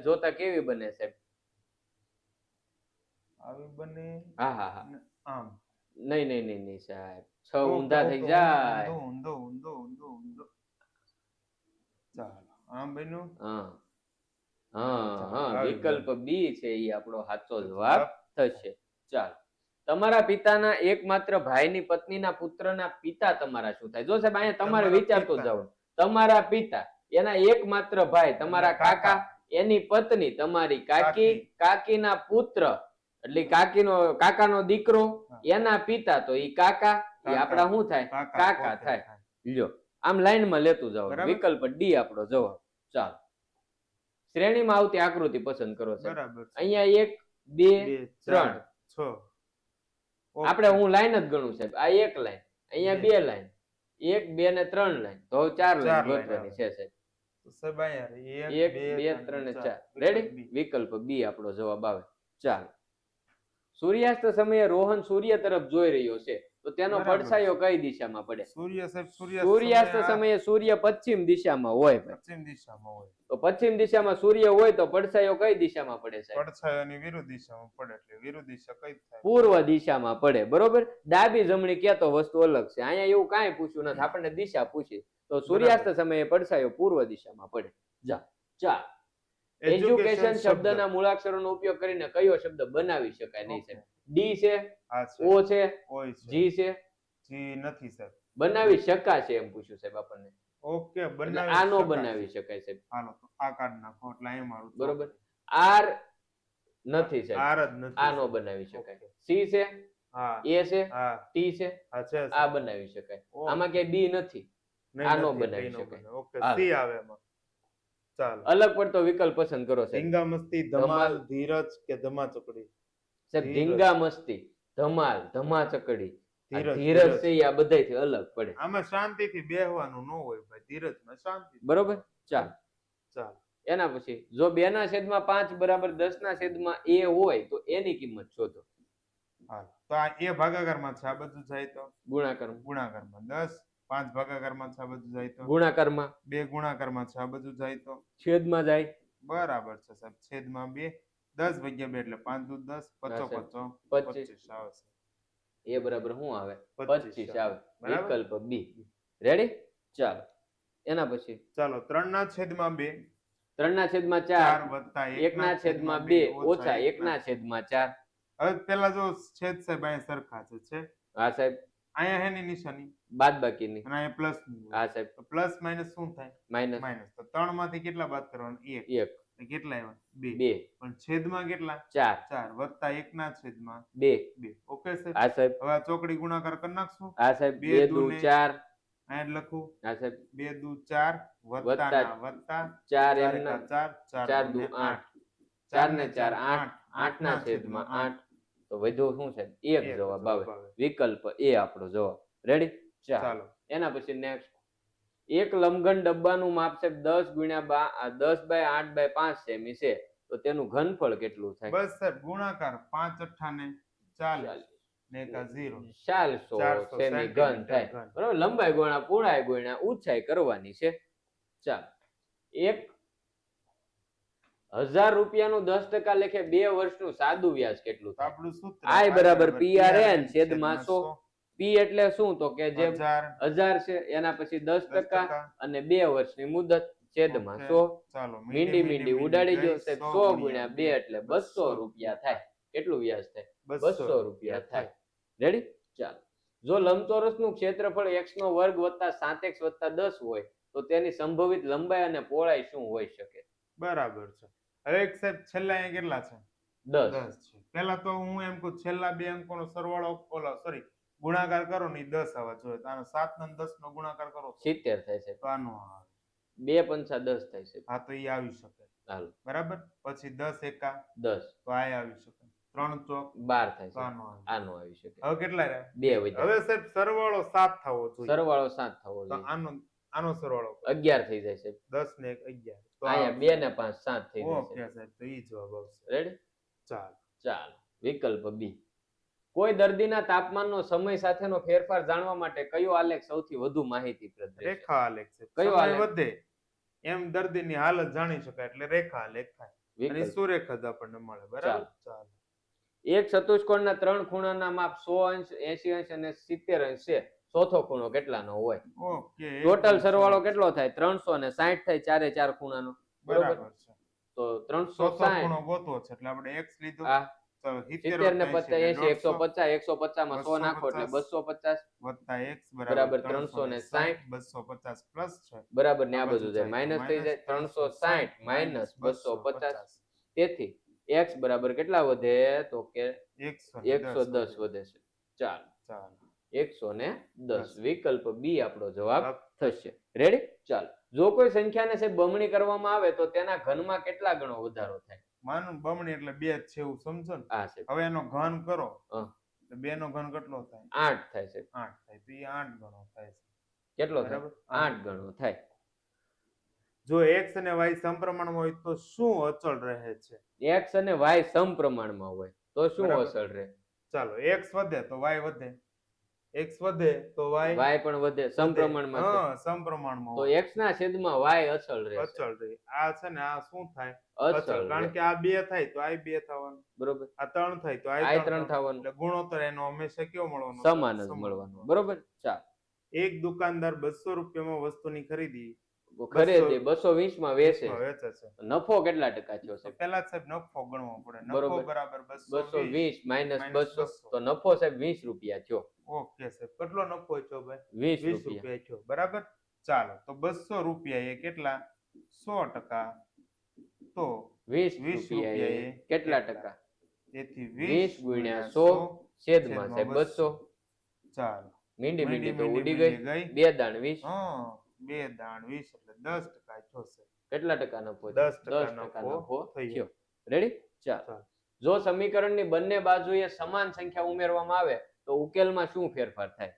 Speaker 1: જોતા કેવી બને સાહેબ?
Speaker 2: આવી બને.
Speaker 1: હા હા હા.
Speaker 2: આમ
Speaker 1: નહીં સાહેબ. 6 ઊંધા થઈ જાય.
Speaker 2: ઊંધો. ચાલો. આમ બન્યું.
Speaker 1: હા. વિકલ્પ બી છે એ આપણો સાચો જવાબ થશે. ચાલો. તમારા પિતાના એકમાત્ર ભાઈની પત્નીના પુત્રના પિતા તમારા શું થાય? જો સાહેબ અહીંયા તમારે વિચારતો જાવ. તમારા પિતા એના એકમાત્ર ભાઈ તમારા કાકા, એની પત્ની તમારી કાકી, કાકીના પુત્ર એટલે કાકાનો દીકરો, એના પિતા તો ઈ કાકા, એ આપડા શું થાય? કાકા થાય. લ્યો આમ લાઈનમાં લેતું જાવ. વિકલ્પ ડી આપણો જવાબ. ચાલો. શ્રેણીમાં આવતી આકૃતિ પસંદ કરો છો. અહીંયા 1 2 3
Speaker 2: 6
Speaker 1: આપણે હું લાઈન જ ગણું સાહેબ. આ એક લાઈન, અહીંયા 2 લાઈન, 1 2 ને 3 લાઈન, તો 4 લાઈન ગોતવાની છે સાહેબ. 1 2 3 ને 4. રેડી? વિકલ્પ બી આપણો જવાબ આવે. ચાલો. સૂર્યાસ્ત સમયે રોહન સૂર્ય તરફ જોઈ રહ્યો છે તો તેનો પડછાયો કઈ દિશામાં પડે? સૂર્યાસ્ત સમયે સૂર્ય પશ્ચિમ દિશામાં હોય. તો પશ્ચિમ દિશામાં સૂર્ય હોય તો પડછાયો કઈ દિશામાં પડે સાહેબ?
Speaker 2: પડછાયોની વિરુદ્ધ દિશામાં પડે. એટલે વિરુદ્ધ દિશા કઈ થાય?
Speaker 1: પૂર્વ દિશામાં પડે. બરોબર? ડાબી જમણી કહેતો વસ્તુ અલગ છે. અહીંયા એવું કાંઈ પૂછ્યું નથી, આપણને દિશા પૂછી. તો સૂર્યાસ્ત સમયે પડછાયો પૂર્વ દિશામાં પડે. ચાલો. એજ્યુકેશન શબ્દના મૂળાક્ષરોનો ઉપયોગ કરીને કયો શબ્દ બનાવી શકાય નહીં સાહેબ? ડી છે, ઓ છે, જી છે?
Speaker 2: જી નથી સાહેબ.
Speaker 1: બનાવી શકાશે એમ પૂછ્યું સાહેબ આપણને.
Speaker 2: ઓકે,
Speaker 1: આ નો બનાવી શકાય સાહેબ.
Speaker 2: હાલો તો આ કાઢ નાખો એટલે અહીં મારું.
Speaker 1: બરોબર. આર નથી સાહેબ.
Speaker 2: આર જ નથી.
Speaker 1: આ નો બનાવી શકાય. સી છે,
Speaker 2: હા.
Speaker 1: એ છે,
Speaker 2: હા.
Speaker 1: ટી છે, આ બનાવી શકાય. આમાં કે બી નથી, આ નો બનાવી શકાય.
Speaker 2: ઓકે, સી આવે એમાં. ચાલો.
Speaker 1: અલગ પડતો વિકલ્પ પસંદ કરો સાહેબ.
Speaker 2: ધીંગા મસ્તી, ધમાલ, ધીરજ કે ધમાચકડી?
Speaker 1: સાહેબ ધીંગા મસ્તી. ધમાલ, ધમાચકડી. આ
Speaker 2: ધીરજ,
Speaker 1: ધીરજ
Speaker 2: ધીરજ.
Speaker 1: છે ઈ આ બધાયથી અલગ પડે.
Speaker 2: આમાં શાંતિથી બેહવાનું ન હોય ભાઈ, ધીરજમાં શાંતિ.
Speaker 1: બરોબર? ચાલ.
Speaker 2: ચાલ
Speaker 1: એના પછી જો 2/5 બરાબર 10/a હોય તો એની કિંમત શોધો.
Speaker 2: હાલ તો આ એ ભાગાકારમાં છે, આ બધું જાય તો
Speaker 1: ગુણાકારમાં.
Speaker 2: ગુણાકારમાં. 10 5 ભાગાકારમાં છે, આ બધું જાય તો
Speaker 1: ગુણાકારમાં.
Speaker 2: 2 ગુણાકારમાં છે, આ બધું જાય તો
Speaker 1: છેદમાં જાય.
Speaker 2: બરાબર છે સાહેબ. છેદમાં 2 10 ભાગ્યા 2 એટલે 5 દુ 10
Speaker 1: હા,
Speaker 2: 55
Speaker 1: સાહેબ.
Speaker 2: 25 આવે છે.
Speaker 1: એ બરાબર શું આવે?
Speaker 2: 25
Speaker 1: 25 આવે.
Speaker 2: બરાબર?
Speaker 1: વિકલ્પ બી. રેડી? ચાલો. એના પછી
Speaker 2: ચાલો 3/2
Speaker 1: 3/4
Speaker 2: 4
Speaker 1: 1/2 ઓછા 1/4.
Speaker 2: હવે પેલા જો છેદ સાહેબ અહીંયા સરખા છે
Speaker 1: હા સાહેબ.
Speaker 2: અહીંયા હેની નિશાની
Speaker 1: બાદબાકીની.
Speaker 2: અને અહીંયા પ્લસ ની હોય.
Speaker 1: હા સાહેબ.
Speaker 2: તો પ્લસ માઇનસ શું થાય?
Speaker 1: માઇનસ.
Speaker 2: માઇનસ. તો 3 માંથી કેટલા બાદ કરવાના? 1.
Speaker 1: 1
Speaker 2: તો કેટલા આવ્યા? 2.
Speaker 1: 2
Speaker 2: પણ છેદમાં કેટલા?
Speaker 1: 4
Speaker 2: 4 વત્તા 1 ના છેદમાં
Speaker 1: 2.
Speaker 2: 2. ઓકે સાહેબ.
Speaker 1: હા સાહેબ.
Speaker 2: હવે આ ચોકડી ગુણાકાર કરી નાખશું.
Speaker 1: હા સાહેબ.
Speaker 2: બે
Speaker 1: 2
Speaker 2: દુ
Speaker 1: દુ
Speaker 2: ને
Speaker 1: 4.
Speaker 2: અહીંયા લખું
Speaker 1: હા સાહેબ.
Speaker 2: 2 દુ 4 વત્તા ના વત્તા
Speaker 1: 4
Speaker 2: 4
Speaker 1: એમના
Speaker 2: 4
Speaker 1: 4 દુ 8. 4 ને 4 8. 8 ના છેદમાં 8. તો વધ્યો શું છે? 1 જવાબ આવે. વિકલ્પ એ આપણો જવાબ. રેડી? ચાલો. એના પછી નેક્સ્ટ. એક લંબઘન ડબ્બાનું માપ છે 10/8/5 સેમી છે, તો તેનું ઘનફળ કેટલું થાય?
Speaker 2: બસ સાહેબ ગુણાકાર 5 અઠ્ઠા ને 40 ને એકા 0
Speaker 1: 400 સેમી ઘન થાય. બરાબર? લંબાઈ ગુણ્યા પહોળાઈ ગુણ્યા ઊંચાઈ કરવાની છે. ચાલ. 1000 રૂપિયાનું 10% લેખે 2 વર્ષનું સાદું વ્યાજ કેટલું થાય?
Speaker 2: આપણું સૂત્ર
Speaker 1: I બરાબર PRN છેદમાં 100. P એટલે શું? તો કે જે 1000 છે એના પછી 10% અને 2 વર્ષની મુદત છેદમાં 100.
Speaker 2: ચાલો
Speaker 1: મીંડી ઉડાડી ગયો સાહેબ. 100 ગુણ્યા 2 એટલે 200 રૂપિયા થાય. કેટલું વ્યાજ થાય? 200 રૂપિયા થાય. રેડી? ચાલો. જો લંબચોરસનું ક્ષેત્રફળ x નો વર્ગ વત્તા 7x વત્તા 10 હોય તો તેની સંભવિત લંબાઈ અને પહોળાઈ શું હોઈ શકે?
Speaker 2: બરાબર છે. હવે એક સાહેબ છેલ્લા અહીંયા કેટલા છે?
Speaker 1: 10.
Speaker 2: 10 છે. પહેલા તો હું એમ કહું છેલ્લા બે અંકોનો સરવાળો સોરી ગુણાકાર કરો ને 10 આવવા જોઈએ. તો આનો 7 અને 10 નો ગુણાકાર કરો
Speaker 1: 70 થાય છે.
Speaker 2: તો આનો આવે.
Speaker 1: 2 પંચા 10 થાય છે.
Speaker 2: હા તો એ આવી શકે.
Speaker 1: હાલો.
Speaker 2: બરાબર. પછી 10 એકા
Speaker 1: 10
Speaker 2: તો આ આવી શકે. 3 ચોક
Speaker 1: 12 થાય છે.
Speaker 2: આનો
Speaker 1: આવી શકે.
Speaker 2: હવે કેટલા રહ્યા?
Speaker 1: 2 વધ્યા.
Speaker 2: હવે સાહેબ સરવાળો 7 થવો જોઈએ.
Speaker 1: સરવાળો 7 થવો
Speaker 2: તો
Speaker 1: જોઈએ.
Speaker 2: આનો સરવાળો
Speaker 1: 11 થઈ જાય છે.
Speaker 2: 10 ને 11 તો
Speaker 1: અહીંયા 2 ને 5 7 થઈ જાય
Speaker 2: ઓકે
Speaker 1: છે.
Speaker 2: સાહેબ તો ઈ જવાબ આવશે.
Speaker 1: રેડી?
Speaker 2: ચાલો.
Speaker 1: ચાલો. વિકલ્પ બી. કોઈ દર્દીના તાપમાનનો સમય સાથેનો ફેરફાર જાણવા માટે કયો આલેખ સૌથી વધુ માહિતીપ્રદ રહેશે?
Speaker 2: રેખા આલેખ છે.
Speaker 1: કયો
Speaker 2: સમય
Speaker 1: આલેખ?
Speaker 2: વધે એમ દર્દીની હાલત જાણી શકાય એટલે રેખા આલેખ થાય. અને
Speaker 1: વિકલ્પ.
Speaker 2: સુરેખા જ આપણને મળે. બરાબર? ચાલો.
Speaker 1: એક ચતુષ્કોણના 3 ખૂણાના માપ 100 અંશ 80 અંશ અને 70 અંશ છે. ચોથો ખૂણો કેટલાનો હોય?
Speaker 2: ઓકે.
Speaker 1: ટોટલ સરવાળો કેટલો થાય? 360 થાય ચારે ચાર ખૂણાનો.
Speaker 2: બરાબર છે.
Speaker 1: તો
Speaker 2: ચોથો
Speaker 1: 360
Speaker 2: ખૂણો ગોતવો છે એટલે આપણે x લીધો.
Speaker 1: આ
Speaker 2: ચાલો
Speaker 1: 70 ને 50 80 150 માં 100 નાખો એટલે 250
Speaker 2: વત્તા x
Speaker 1: બરાબર 360
Speaker 2: 250 પ્લસ છે.
Speaker 1: બરાબર ને આ બધું જાય માઈનસ થઈ જાય 360 માઈનસ 250. તેથી x બરાબર કેટલા વધે? તો કે 110 વધે છે. ચાલો.
Speaker 2: ચાલો.
Speaker 1: 110. વિકલ્પ બી આપણો જવાબ થશે. રેડી? ચાલો. જો કોઈ સંખ્યાને છે બમણી કરવામાં આવે તો તેના ઘનમાં કેટલા ગણો વધારો થાય?
Speaker 2: માનું બમણી એટલે 2 જ છે એવું સમજો ને.
Speaker 1: આ છે
Speaker 2: હવે એનો ઘન કરો
Speaker 1: હા.
Speaker 2: તો 2 નો ઘન કેટલો થાય?
Speaker 1: 8 થાય છે.
Speaker 2: 8 થાય. તો એ 8 ગણો થાય છે.
Speaker 1: કેટલો થાય?
Speaker 2: બરાબર?
Speaker 1: 8 ગણો થાય.
Speaker 2: જો x અને y સમપ્રમાણમાં હોય તો શું અચળ રહે છે?
Speaker 1: x અને y સમપ્રમાણમાં હોય તો શું
Speaker 2: બરાબર.
Speaker 1: અસર રહે?
Speaker 2: ચાલો x વધે તો y વધે. x વધે તો y
Speaker 1: y પણ વધે સમપ્રમાણમાં છે.
Speaker 2: હા સમપ્રમાણમાં
Speaker 1: તો
Speaker 2: હોય.
Speaker 1: x ના છેદમાં y અચળ રહે.
Speaker 2: અચળ રહે. આ છે ને આ શું થાય?
Speaker 1: અચળ
Speaker 2: અચળ. કારણ
Speaker 1: રહે.
Speaker 2: કે આ 2 થાય તો i 2 થવાનું.
Speaker 1: બરોબર.
Speaker 2: આ 3 થાય તો
Speaker 1: i
Speaker 2: i
Speaker 1: 3 થવાનું.
Speaker 2: એટલે ગુણોત્તર એનો હંમેશા કેવો મળવાનો?
Speaker 1: સમાન જ મળવાનો. બરોબર. ચાલ.
Speaker 2: એક દુકાનદાર 200 રૂપિયામાં વસ્તુની ખરીદી
Speaker 1: ખરીદી 220 માં વેચે.
Speaker 2: વેચે છે.
Speaker 1: નફો કેટલા ટકા થયો
Speaker 2: તો
Speaker 1: છે?
Speaker 2: પહેલા સાહેબ નફો ગણવો પડે. નફો
Speaker 1: બરોબર.
Speaker 2: બરાબર
Speaker 1: 220 માઈનસ
Speaker 2: minus
Speaker 1: 200 તો નફો સાહેબ 20 રૂપિયા થયો.
Speaker 2: ઓકે સાહેબ. કેટલો નફો થયો ભાઈ?
Speaker 1: 20
Speaker 2: 20
Speaker 1: રૂપિયા.
Speaker 2: રૂપિયા થયો. બરાબર. ચાલો તો 200 રૂપિયા એ કેટલા? 100%. તો
Speaker 1: 20
Speaker 2: 20
Speaker 1: રૂપિયા
Speaker 2: રૂપિયા
Speaker 1: એ કેટલા ટકા?
Speaker 2: તેથી
Speaker 1: 20 ગુણ્યા 100 છેદમાં સાહેબ 200.
Speaker 2: ચાલો.
Speaker 1: મીંડી તો ઉડી ગઈ. 2 દાણ 20.
Speaker 2: હા 2 દાણ 20 એટલે 10% થશે.
Speaker 1: કેટલા ટકા નફો?
Speaker 2: 10%
Speaker 1: 10% નફો
Speaker 2: થઈ
Speaker 1: થયો. રેડી? ચાલ.
Speaker 2: ચાલો.
Speaker 1: જો સમીકરણની બંને બાજુએ સમાન સંખ્યા ઉમેરવામાં આવે તો ઉકેલમાં શું ફેરફાર થાય?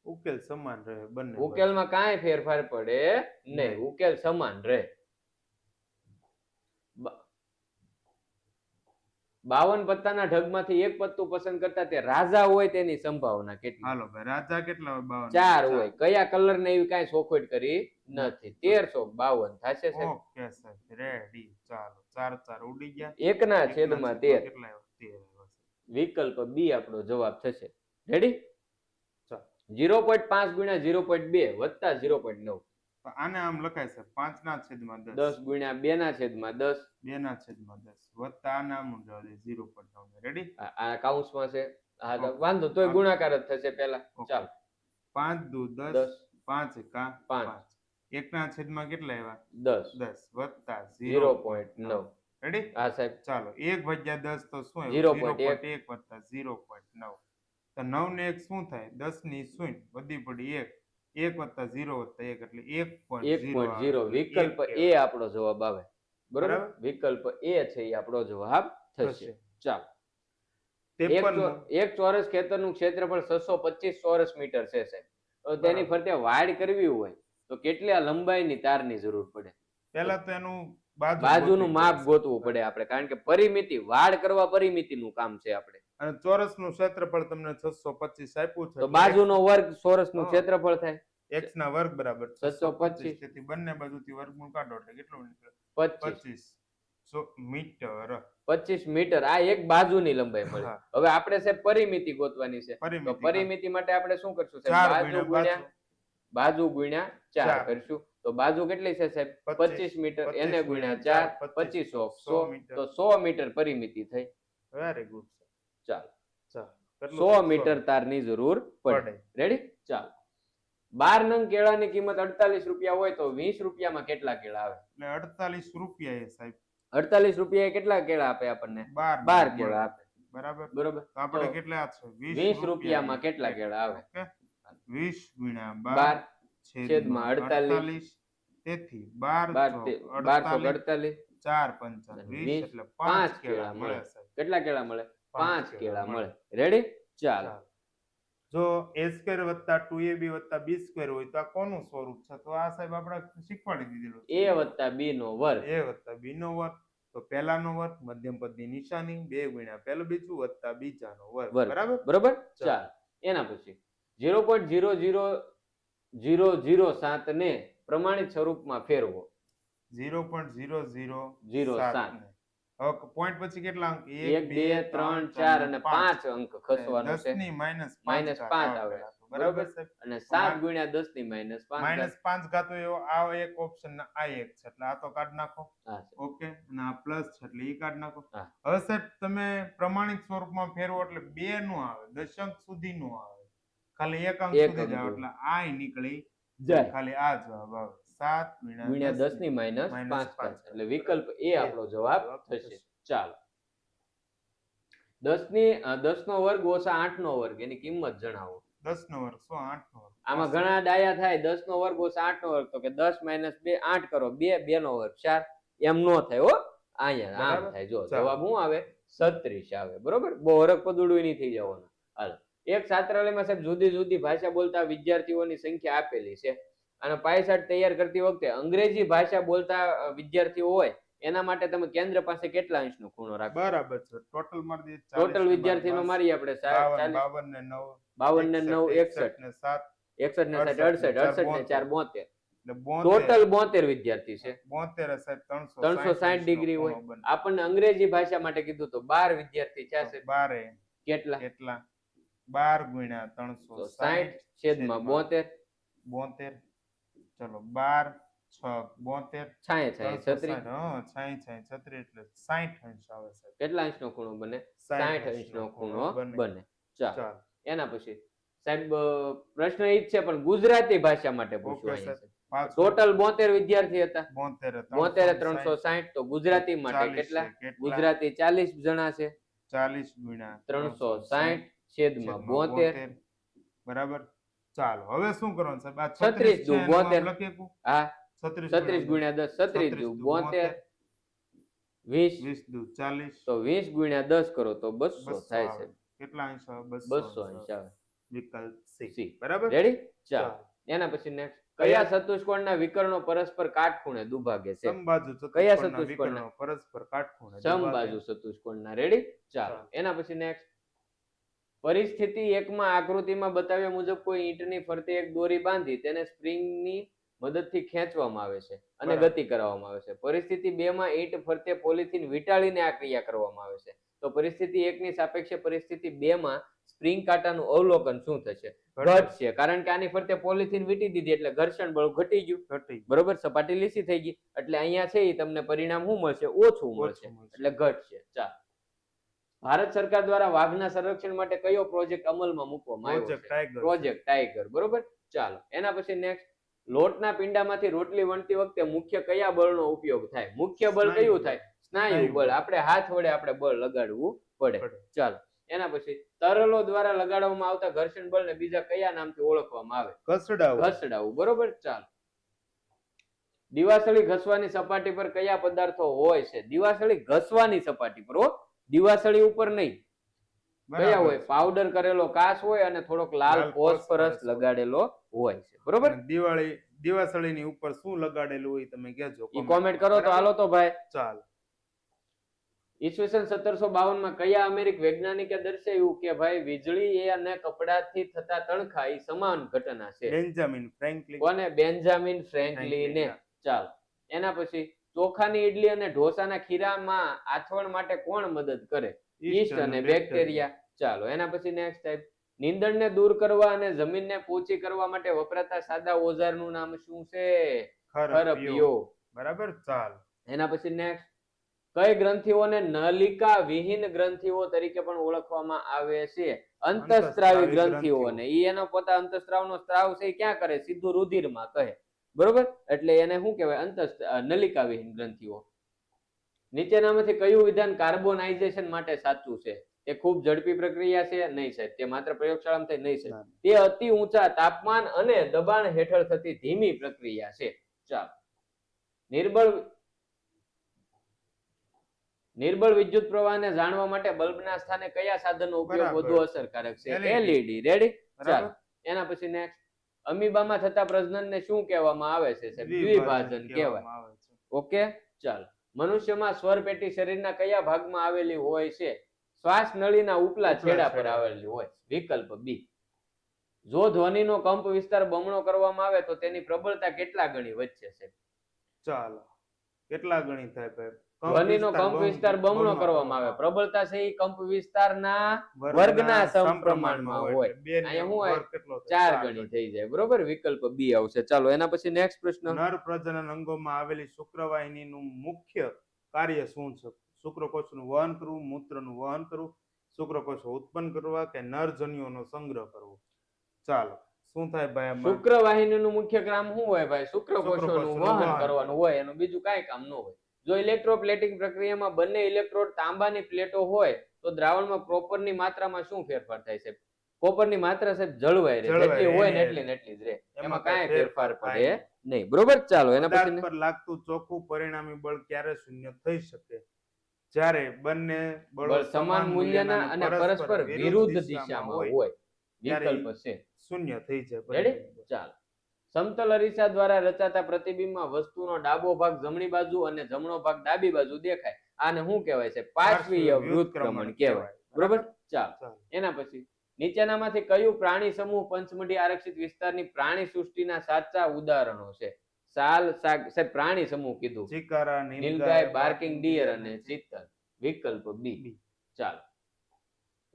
Speaker 2: ઉકેલ સમાન રહે બંને
Speaker 1: ઉકેલમાં કાંઈ ફેરફાર પડે નહીં,
Speaker 2: નહીં.
Speaker 1: ઉકેલ સમાન રહે. 52 પત્તાના ઢગમાંથી એક પત્તું પસંદ કરતા તે રાજા હોય તેની સંભાવના કેટલી?
Speaker 2: હાલો ભાઈ રાજા કેટલા હોય 52?
Speaker 1: 4 હોય. કયા કલર ને એવી કાંઈ ચોખવટ કરી નથી. 1352 થશે સાહેબ.
Speaker 2: ઓકે સાહેબ રેડી. ચાલો 4 4 ઉડી ગયા.
Speaker 1: એકના
Speaker 2: એકના
Speaker 1: છેદમાં 13.
Speaker 2: કેટલા આવ્યા? 13 આવ્યા સાહેબ.
Speaker 1: વિકલ્પ બી આપણો જવાબ થશે. રેડી?
Speaker 2: ચાલો.
Speaker 1: 0.5 ગુણ્યા 0.2 વત્તા 0.9.
Speaker 2: તો આને આમ લખાય છે 5 ના છેદમાં 10.
Speaker 1: 10 ગુણ્યા 2 ના છેદમાં 10.
Speaker 2: 2 ના છેદમાં 10 વત્તા આને આમ જવા દે 0.9. રેડી?
Speaker 1: આ કૌંસમાં છે. હા તો
Speaker 2: ઓકે.
Speaker 1: વાંધો તોય ગુણાકાર જ થશે પહેલા.
Speaker 2: ઓકે.
Speaker 1: ચાલો
Speaker 2: 5 દુ 10
Speaker 1: 10
Speaker 2: 5 એકા
Speaker 1: પાંચ.
Speaker 2: 5. એકના છેદમાં કેટલા આવ્યા?
Speaker 1: 10
Speaker 2: 10 વત્તા
Speaker 1: 0.9.
Speaker 2: રેડી?
Speaker 1: હા સાહેબ.
Speaker 2: ચાલો 1 ભાગ્યા 10 તો શું
Speaker 1: 0.1.
Speaker 2: 0.1 વત્તા 0.9. તો 9 ને 1 શું થાય? 10 ની શૂન્ય વધી પડી 1. 1 વત્તા 0 વત્તા 1 એટલે
Speaker 1: 1.0. વિકલ્પ એ આપણો જવાબ આવે. બરોબર?
Speaker 2: બરાબર.
Speaker 1: વિકલ્પ એ છે એ આપણો જવાબ થશે.
Speaker 2: થશે.
Speaker 1: ચાલો.
Speaker 2: 53
Speaker 1: એક ચોરસ ખેતરનું ક્ષેત્રફળ 625 ચોરસ મીટર છે સાહેબ. તો તેની
Speaker 2: બરાબર.
Speaker 1: ફરતે વાડ કરવી હોય તો કેટલા લંબાઈની તારની જરૂર પડે?
Speaker 2: પહેલા તો એનું
Speaker 1: બાજુનું માપ ગોતવું પડે આપણે, કારણ કે પરિમિતિ વાડ કરવા પરિમિતિનું કામ છે આપણે.
Speaker 2: અને ચોરસનું ક્ષેત્રફળ તમને 625 આપ્યું છે
Speaker 1: તો બાજુનો વર્ગ ચોરસનું
Speaker 2: હા.
Speaker 1: ક્ષેત્રફળ થાય
Speaker 2: x ના વર્ગ બરાબર
Speaker 1: 625.
Speaker 2: તેથી બંને બાજુથી વર્ગમૂળ કાઢો એટલે કેટલું નીકળે?
Speaker 1: 25
Speaker 2: મીટર.
Speaker 1: 25 મીટર. આ એક બાજુની લંબાઈ મળે.
Speaker 2: હા.
Speaker 1: હવે આપણે સાહેબ પરિમિતિ ગોતવાની છે. તો
Speaker 2: પરિમિતિ
Speaker 1: પરિમિતિ માટે આપણે શું કરશું સાહેબ?
Speaker 2: ચાર
Speaker 1: બાજુ
Speaker 2: ગુણ્યા
Speaker 1: ગુણ્યા બાજુ ગુણ્યા 4
Speaker 2: ચાર.
Speaker 1: કરશું. તો બાજુ કેટલી છે સાહેબ? 25 મીટર.
Speaker 2: 25
Speaker 1: એને ગુણ્યા 4 25 ઓફ 100
Speaker 2: મીટર.
Speaker 1: તો 100 મીટર પરિમિતિ થઈ.
Speaker 2: Very good.
Speaker 1: ચાલો
Speaker 2: ચાલો કેટલું
Speaker 1: 100
Speaker 2: થાય?
Speaker 1: મીટર તારની જરૂર પડે.
Speaker 2: પડે.
Speaker 1: રેડી? ચાલો 12 નંગ કેળાની કિંમત 48 રૂપિયા હોય તો 20 રૂપિયામાં કેટલા કેળા આવે?
Speaker 2: એટલે 48 રૂપિયા એ સાહેબ
Speaker 1: 48 રૂપિયા કેટલા કેળા આપે આપણને? 12 કેળા આપે.
Speaker 2: બરાબર.
Speaker 1: બરોબર?
Speaker 2: તો આપણે
Speaker 1: તો
Speaker 2: કેટલા છે?
Speaker 1: 20 રૂપિયામાં કેટલા કેળા આવે?
Speaker 2: ઓકે 20 ગુણ્યા
Speaker 1: 12
Speaker 2: 12
Speaker 1: છેદમાં 48.
Speaker 2: તેથી 12
Speaker 1: 1248
Speaker 2: 4 5 20 એટલે 5 કેળા મળે સાહેબ.
Speaker 1: કેટલા કેળા મળે? 5
Speaker 2: પાંચ
Speaker 1: કેળા
Speaker 2: કેળા
Speaker 1: મળે. રેડી? ચાલો
Speaker 2: ચાલો. જો a² વત્તા 2ab વત્તા b² હોય તો આ કોનું સ્વરૂપ છે? તો આ સાહેબ આપણે શીખવાડી દીધેલું છે.
Speaker 1: a વત્તા b નો વર્ગ.
Speaker 2: a વત્તા b નો વર્ગ તો પહેલાનો વર્ગ મધ્યમ પદની નિશાની 2 ગુણ્યા પહેલું બીજું વત્તા બીજાનો વર્ગ.
Speaker 1: વર્ગ.
Speaker 2: બરાબર.
Speaker 1: બરોબર? ચાલો એના પછી 0.00007 ને પ્રમાણિત સ્વરૂપમાં ફેરવો.
Speaker 2: 0.007 ને હવે પોઈન્ટ પછી કેટલા અંક?
Speaker 1: 1 2 3 4 અને 5 અંક ખસવાનું છે.
Speaker 2: 10 ની -5
Speaker 1: -5 આવે.
Speaker 2: બરાબર સાહેબ.
Speaker 1: અને 7 ગુણ્યા 10 ની -5
Speaker 2: -5 ઘાતો એવો આ એક ઓપ્શન ને આ એક છે એટલે આ તો કાઢ નાખો.
Speaker 1: હા
Speaker 2: ઓકે અને આ પ્લસ છે એટલે ઈ કાઢ નાખો.
Speaker 1: હા.
Speaker 2: હવે સાહેબ તમે પ્રમાણિત સ્વરૂપમાં ફેરવો એટલે 2 નું આવે, દશાંક સુધી નું આવે, ખાલી એક અંક
Speaker 1: એક
Speaker 2: સુધી જ આવે
Speaker 1: અંક.
Speaker 2: એટલે આ નીકળી
Speaker 1: જાય.
Speaker 2: ખાલી આ જવાબ આવે 7
Speaker 1: ગુણ્યા 10 ની -5 એટલે વિકલ્પ એ આપણો જવાબ થશે. ચાલો 10 નો વર્ગ ઓછા 8 નો વર્ગ એની કિંમત જણાવો.
Speaker 2: 10 નો વર્ગ 8 નો વર્ગ.
Speaker 1: આમાં ઘણા ડાયા થાય. 10 નો વર્ગ ઓછા 8 નો વર્ગ તો કે 10 - 2 8 કરો 2 નો વર્ગ 4 એમ નો થાય હો. અહીંયા આમ
Speaker 2: બરાબર.
Speaker 1: થાય. જો
Speaker 2: ચાલો.
Speaker 1: જવાબ શું આવે? 36 આવે. બરોબર? બહુ હરક પદુડું નહીં થઈ જવાનું. હાલો એક છાત્રાલયમાં સાહેબ જુદી જુદી ભાષા બોલતા વિદ્યાર્થીઓની સંખ્યા આપેલી છે અને પાઈ ચાર્ટ તૈયાર કરતી વખતે અંગ્રેજી ભાષા બોલતા વિદ્યાર્થીઓ હોય એના માટે તમે કેન્દ્ર પાસે કેટલા અંશનો ખૂણો રાખો?
Speaker 2: બરાબર છે. ટોટલ મારી દે 40
Speaker 1: ટોટલ વિદ્યાર્થીનો મારી આપણે
Speaker 2: 52 ને 9
Speaker 1: 52 ને 9 61
Speaker 2: ને 7
Speaker 1: 61 ને 60 68 68 ને 4 72
Speaker 2: એટલે
Speaker 1: ટોટલ 72 વિદ્યાર્થી છે.
Speaker 2: 72 સાહેબ
Speaker 1: 360 ડિગ્રી હોય. આપણને અંગ્રેજી ભાષા માટે કીધું તો 12 વિદ્યાર્થી છે.
Speaker 2: 12
Speaker 1: કેટલા?
Speaker 2: કેટલા? 12 ગુણ્યા 360
Speaker 1: છેદમાં 72
Speaker 2: 72 ચલો 12 6 72
Speaker 1: 66
Speaker 2: હા 66 36 એટલે 60 અંશ આવે સાહેબ.
Speaker 1: કેટલા અંશનો ખૂણો બને? 60 અંશનો ખૂણો બને. ચાલો
Speaker 2: ચાલો
Speaker 1: એના પછી સાહેબ પ્રશ્ન ઈ જ છે પણ ગુજરાતી ભાષા માટે
Speaker 2: ઓકે
Speaker 1: પૂછ્યું
Speaker 2: સાહેબ.
Speaker 1: અહીંયા. ટોટલ 72 વિદ્યાર્થી હતા.
Speaker 2: 72
Speaker 1: 360 તો ગુજરાતી માટે
Speaker 2: 40
Speaker 1: કેટલા?
Speaker 2: છે.
Speaker 1: ગુજરાતી 40 જણા છે.
Speaker 2: 40 ગુણ્યા
Speaker 1: 360 છેદમાં 72
Speaker 2: બરાબર. ચાલો હવે શું કરવાનું સાહેબ? આ
Speaker 1: 36 દુ 72.
Speaker 2: લખી શકું?
Speaker 1: હા
Speaker 2: 36
Speaker 1: 36 ગુણ્યા 10 36 દુ 72 20
Speaker 2: 20 દુ 40
Speaker 1: તો 20 ગુણ્યા 10 કરો તો 200
Speaker 2: 200
Speaker 1: થાય
Speaker 2: આવે.
Speaker 1: છે.
Speaker 2: કેટલા અંશ આવે?
Speaker 1: 200 અંશ આવે.
Speaker 2: વિકલ્પ
Speaker 1: C.
Speaker 2: સી. બરાબર.
Speaker 1: રેડી? ચાલો.
Speaker 2: ચાલો.
Speaker 1: એના પછી નેક્સ્ટ કયા ચતુષ્કોણના વિકર્ણો પરસ્પર કાટખૂણે દુભાગે છે?
Speaker 2: સમબાજુ
Speaker 1: કયા
Speaker 2: ચતુષ્કોણના
Speaker 1: ચતુષ્કોણના?
Speaker 2: વિકર્ણો પરસ્પર કાટખૂણે
Speaker 1: સમબાજુ ચતુષ્કોણના. રેડી? ચાલો.
Speaker 2: ચાલો.
Speaker 1: એના પછી નેક્સ્ટ પરિસ્થિતિ 1 માં આકૃતિમાં બતાવ્યા મુજબ કોઈ ઈંટની ફરતે એક દોરી બાંધી તેને સ્પ્રિંગની મદદથી ખેંચવામાં આવે છે અને
Speaker 2: બરાબર.
Speaker 1: ગતિ કરાવવામાં આવે છે. પરિસ્થિતિ 2 માં ઈંટ ફરતે પોલિથીન વીંટાળીને આ ક્રિયા કરવામાં આવે છે. તો પરિસ્થિતિ 1 ની સાપેક્ષે પરિસ્થિતિ 2 માં સ્પ્રિંગ કાંટાનું અવલોકન શું થશે? ઘટશે, કારણ કે આની ફરતે પોલિથીન વીંટી દીધી એટલે ઘર્ષણ બળ ઘટી ગયું.
Speaker 2: ઘટી.
Speaker 1: બરોબર, સપાટી લીસી થઈ ગઈ એટલે અહીંયા છે એ તમને પરિણામ શું મળશે? ઓછું મળશે, એટલે ઘટશે. ચાલો. ભારત સરકાર દ્વારા વાઘના સંરક્ષણ માટે કયો પ્રોજેક્ટ અમલમાં મૂકવામાં આવ્યો
Speaker 2: પ્રોજેક્ટ
Speaker 1: છે?
Speaker 2: ટાઈગર.
Speaker 1: Project tiger. બરોબર. ચાલો. એના પછી નેક્સ્ટ લોટના પિંડામાંથી રોટલી વણતી વખતે મુખ્ય કયા બળનો ઉપયોગ થાય? મુખ્ય બળ
Speaker 2: સ્નાયુ
Speaker 1: કયું
Speaker 2: બળ.
Speaker 1: થાય? સ્નાયુ બળ. આપણે હાથ વડે આપણે બળ લગાડવું પડે. ચાલો. એના પછી તરલો દ્વારા લગાડવામાં આવતા ઘર્ષણ બળને બીજા કયા નામથી ઓળખવામાં આવે?
Speaker 2: ઘસડાવું.
Speaker 1: ઘસડાવું. બરોબર. ચાલો. દિવાસળી ઘસવાની સપાટી પર કયા પદાર્થો હોય છે? દિવાસળી ઘસવાની સપાટી પર હો, દિવાસળી ઉપર નહીં. કયા હોય? પાવડર કરેલો કાચ હોય અને થોડોક લાલ ફોસ્ફરસ લગાડેલો હોય છે. બરોબર.
Speaker 2: દિવાસળીની ઉપર શું લગાડેલું હોય તમે કહેજો.
Speaker 1: ઈ કોમેન્ટ કરો તો હાલો તો ભાઈ.
Speaker 2: ચાલ.
Speaker 1: ઈસવીસન 1752 માં કયા અમેરિક વૈજ્ઞાનિકે દર્શાવ્યું કે ભાઈ વીજળી અને કપડાથી થતા તણખા એ સમાન ઘટના છે?
Speaker 2: Benjamin Franklin.
Speaker 1: કોને? બેન્જામિન ફ્રેન્કલિને. ચાલો. એના પછી ચોખાની ઈડલી અને ઢોસાના ખીરામાં આથવણ માટે કોણ મદદ કરે? ઈસ્ટ અને બેક્ટેરિયા. ચાલો. એના પછી નેક્સ્ટ ટાઈપ નીંદણને દૂર કરવા અને જમીનને પોચી કરવા માટે વપરાતા સાદા ઓજારનું નામ શું છે? ખરપિયો.
Speaker 2: બરાબર. ચાલ.
Speaker 1: એના પછી નેક્સ્ટ કઈ ગ્રંથિઓને નલિકા વિહીન ગ્રંથિઓ તરીકે પણ ઓળખવામાં આવે છે? અંતઃસ્ત્રાવી ગ્રંથિઓને. ઈ એનો પોતા અંતઃસ્ત્રાવનો સ્ત્રાવ છે ક્યાં કરે? સીધું રુધિરમાં કહે. બરોબર. એટલે એને શું કહેવાય? નલિકા વિહીન ગ્રંથિઓ. નીચેનામાંથી કયું વિધાન કાર્બોનાઇઝેશન માટે સાચું છે? એ ખૂબ ઝડપી પ્રક્રિયા છે? નહીં સાહેબ. તે માત્ર પ્રયોગશાળામાં થાય? નહીં સાહેબ. તે અતિ ઊંચા તાપમાન અને દબાણ હેઠળ થતી ધીમી પ્રક્રિયા છે. ચાલો. નિર્બળ વિદ્યુત પ્રવાહને જાણવા માટે બલ્બના સ્થાને કયા સાધનનો ઉપયોગ વધુ અસરકારક છે? એલઈડી. રેડી? ચાલો. એના પછી નેક્સ્ટ અમીબામાં થતા પ્રજનનને શું કહેવામાં આવે છે? દ્વિભાજન કહેવાય. ઓકે. ચાલો. મનુષ્યમાં સ્વર પેટી શરીરના કયા ભાગમાં આવેલી હોય છે? શ્વાસ નળીના ઉપલા છેડા પર આવેલી હોય. વિકલ્પ બી. જો ધ્વનિનો કંપ વિસ્તાર બમણો કરવામાં આવે તો તેની પ્રબળતા કેટલા ગણી વધશે છે?
Speaker 2: ચાલો. કેટલા ગણી થાય ભાઈ?
Speaker 1: ધ્વનિનો કંપ વિસ્તાર બમણો કરવામાં આવે. પ્રબળતા છે એ કંપ વિસ્તારના વર્ગના સમપ્રમાણમાં હોય. અહીંયા શું હોય? 4 ગણી થઈ જાય. બરોબર. વિકલ્પ બી આવશે. ચાલો. એના પછી નેક્સ્ટ પ્રશ્ન.
Speaker 2: નર પ્રજનન અંગોમાં આવેલી શુક્રવાહિનીનું મુખ્ય કાર્ય શું છે? શુક્રકોષનું વહન કરવું, મૂત્રનું વહન કરવું, શુક્રકોષો ઉત્પન્ન કરવા કે નરજન્યુઓનો સંગ્રહ કરવો? ચાલો. શું થાય ભાઈ?
Speaker 1: શુક્રવાહિનીનું મુખ્ય કામ શું હોય ભાઈ? શુક્રકોષોનું વહન કરવાનું હોય. એનું બીજું કાંઈ કામ ન હોય. જો ઇલેક્ટ્રોપ્લેટિંગ પ્રક્રિયામાં બંને ઇલેક્ટ્રોડ તાંબાની પ્લેટો હોય તો દ્રાવણમાં કોપરની માત્રામાં શું ફેરફાર થાય છે? કોપરની માત્રા સાહેબ જળવાઈ રહે. જેટલી હોય ને એટલી જ રહે. એમાં કાંઈ ફેરફાર પડે નહીં. બરોબર. ચાલો. એના પછી
Speaker 2: પર લાગતું ચોખ્ખું પરિણામી બળ ક્યારે શૂન્ય થઈ શકે? જ્યારે બંને બળો
Speaker 1: સમાન મૂલ્યના અને પરસ્પર વિરુદ્ધ દિશામાં હોય. વિકલ્પ છે
Speaker 2: શૂન્ય થઈ જાય.
Speaker 1: રેડી? ચાલો. સમતલ અરીસા દ્વારા રચાતા પ્રતિબિંબમાં વસ્તુનો ડાબો ભાગ જમણી બાજુ અને જમણો ભાગ ડાબી બાજુ દેખાય. આને શું કહેવાય છે? પાર્શ્વીય વૃત્તક્રમણ કહેવાય. બરોબર. ચાલો. એના પછી નીચેનામાંથી કયું પ્રાણી સમૂહ પંચમઢી આરક્ષિત વિસ્તારની પ્રાણી સૃષ્ટિના સાચા ઉદાહરણો છે? સાહેબ પ્રાણી સમૂહ કીધું.
Speaker 2: ચિકારા,
Speaker 1: નીલગાય, બાર્કિંગ ડિયર અને ચિત્તલ. વિકલ્પ બી. ચાલો.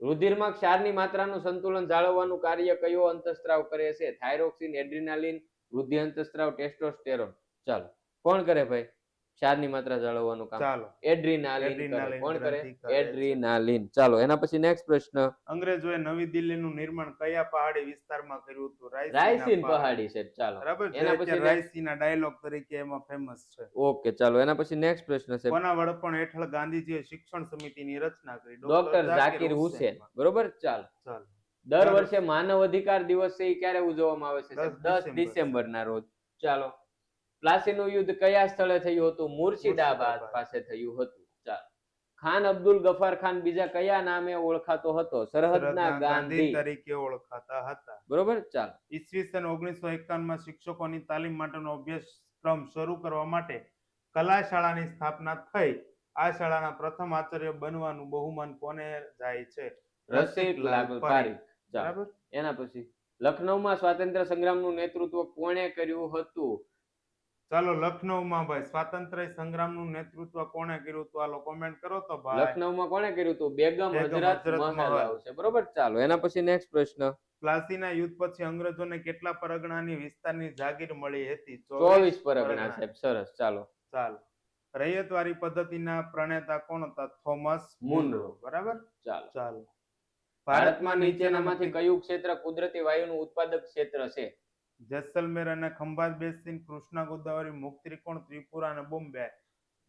Speaker 1: રુધિરમાં ક્ષારની માત્રાનું સંતુલન જાળવવાનું કાર્ય કયો અંતઃસ્ત્રાવ કરે છે? થાઇરોક્સિન, એડ્રીનાલિન, વૃદ્ધિ અંતઃસ્ત્રાવ, ટેસ્ટોસ્ટેરોન. ચાલો. કોણ કરે ભાઈ ક્ષારની માત્રા જાળવવાનું કામ?
Speaker 2: ચાલો.
Speaker 1: એડ્રીનાલિન કરે. કોણ કરે? એડ્રીનાલિન. ચાલો. એના પછી નેક્સ્ટ પ્રશ્ન.
Speaker 2: અંગ્રેજોએ નવી દિલ્હીનું નિર્માણ કયા પહાડી વિસ્તારમાં કર્યું હતું?
Speaker 1: રાયસીન પહાડી છે. ચાલો.
Speaker 2: બરાબર.
Speaker 1: એના પછી
Speaker 2: રાયસીના ડાયલોગ તરીકે એમાં ફેમસ છે.
Speaker 1: ઓકે. ચાલો. એના પછી નેક્સ્ટ પ્રશ્ન છે.
Speaker 2: કોના વડપણ હેઠળ ગાંધીજીએ શિક્ષણ સમિતિની રચના કરી?
Speaker 1: ડોક્ટર ઝાકિર હુસેન. બરોબર. ચાલો. દર વર્ષે માનવ અધિકાર દિવસ છે એ ક્યારે ઉજવવામાં આવે છે? 10 ડિસેમ્બર ના રોજ. ચાલો. પ્લાસીનું યુદ્ધ કયા સ્થળે થયું હતું? મુર્શિદાબાદ પાસે થયું હતું. ખાન અબ્દુલ ગફાર ખાન બીજા કયા નામે ઓળખાતો હતો? સરહદના
Speaker 2: સરહદના ગાંધી
Speaker 1: ગાંધી.
Speaker 2: તરીકે ઓળખાતા હતા.
Speaker 1: બરોબર, ચાલો.
Speaker 2: ઈસવીસન 1951 માં શિક્ષકોની તાલીમ માટેનો અભ્યાસક્રમ શરૂ કરવા માટે કલા શાળાની સ્થાપના થઈ. આ શાળાના પ્રથમ આચાર્ય બનવાનું બહુમાન કોને જાય છે?
Speaker 1: રસિકલાલ પારીખ. ચાલો.
Speaker 2: બરાબર.
Speaker 1: એના પછી લખનૌમાં સ્વાતંત્ર્ય સંગ્રામનું નેતૃત્વ કોણે કર્યું હતું?
Speaker 2: ચાલો, લખનૌમાં ભાઈ સ્વાતંત્ર્ય સંગ્રામનું નેતૃત્વ કોણે કર્યું હતું? આલો કોમેન્ટ કરો તો ભાઈ.
Speaker 1: લખનૌમાં કોણે કર્યું હતું? બેગમ
Speaker 2: બેગમ
Speaker 1: હજરત
Speaker 2: હજરત
Speaker 1: મહલ
Speaker 2: મહલ.
Speaker 1: આવશે. બરોબર, ચાલો. એના પછી નેક્સ્ટ પ્રશ્ન.
Speaker 2: પ્લાસીના યુદ્ધ પછી અંગ્રેજોને કેટલા પરગણાની વિસ્તારની જાગીર મળી હતી?
Speaker 1: 24 પરગણા સાહેબ. સરસ, ચાલો.
Speaker 2: ચાલો. રૈયતવારી પદ્ધતિના પ્રણેતા કોણ હતા? Thomas
Speaker 1: Munro.
Speaker 2: બરાબર.
Speaker 1: ચાલો.
Speaker 2: ચાલો.
Speaker 1: ભારતમાં નીચેનામાંથી કયું ક્ષેત્ર કુદરતી વાયુનું ઉત્પાદક ક્ષેત્ર છે?
Speaker 2: જેસલમેર અને ખંભાત બેસિન, કૃષ્ણા ગોદાવરી, મુક્ત ત્રિકોણ, ત્રિપુરા અને બોમ્બે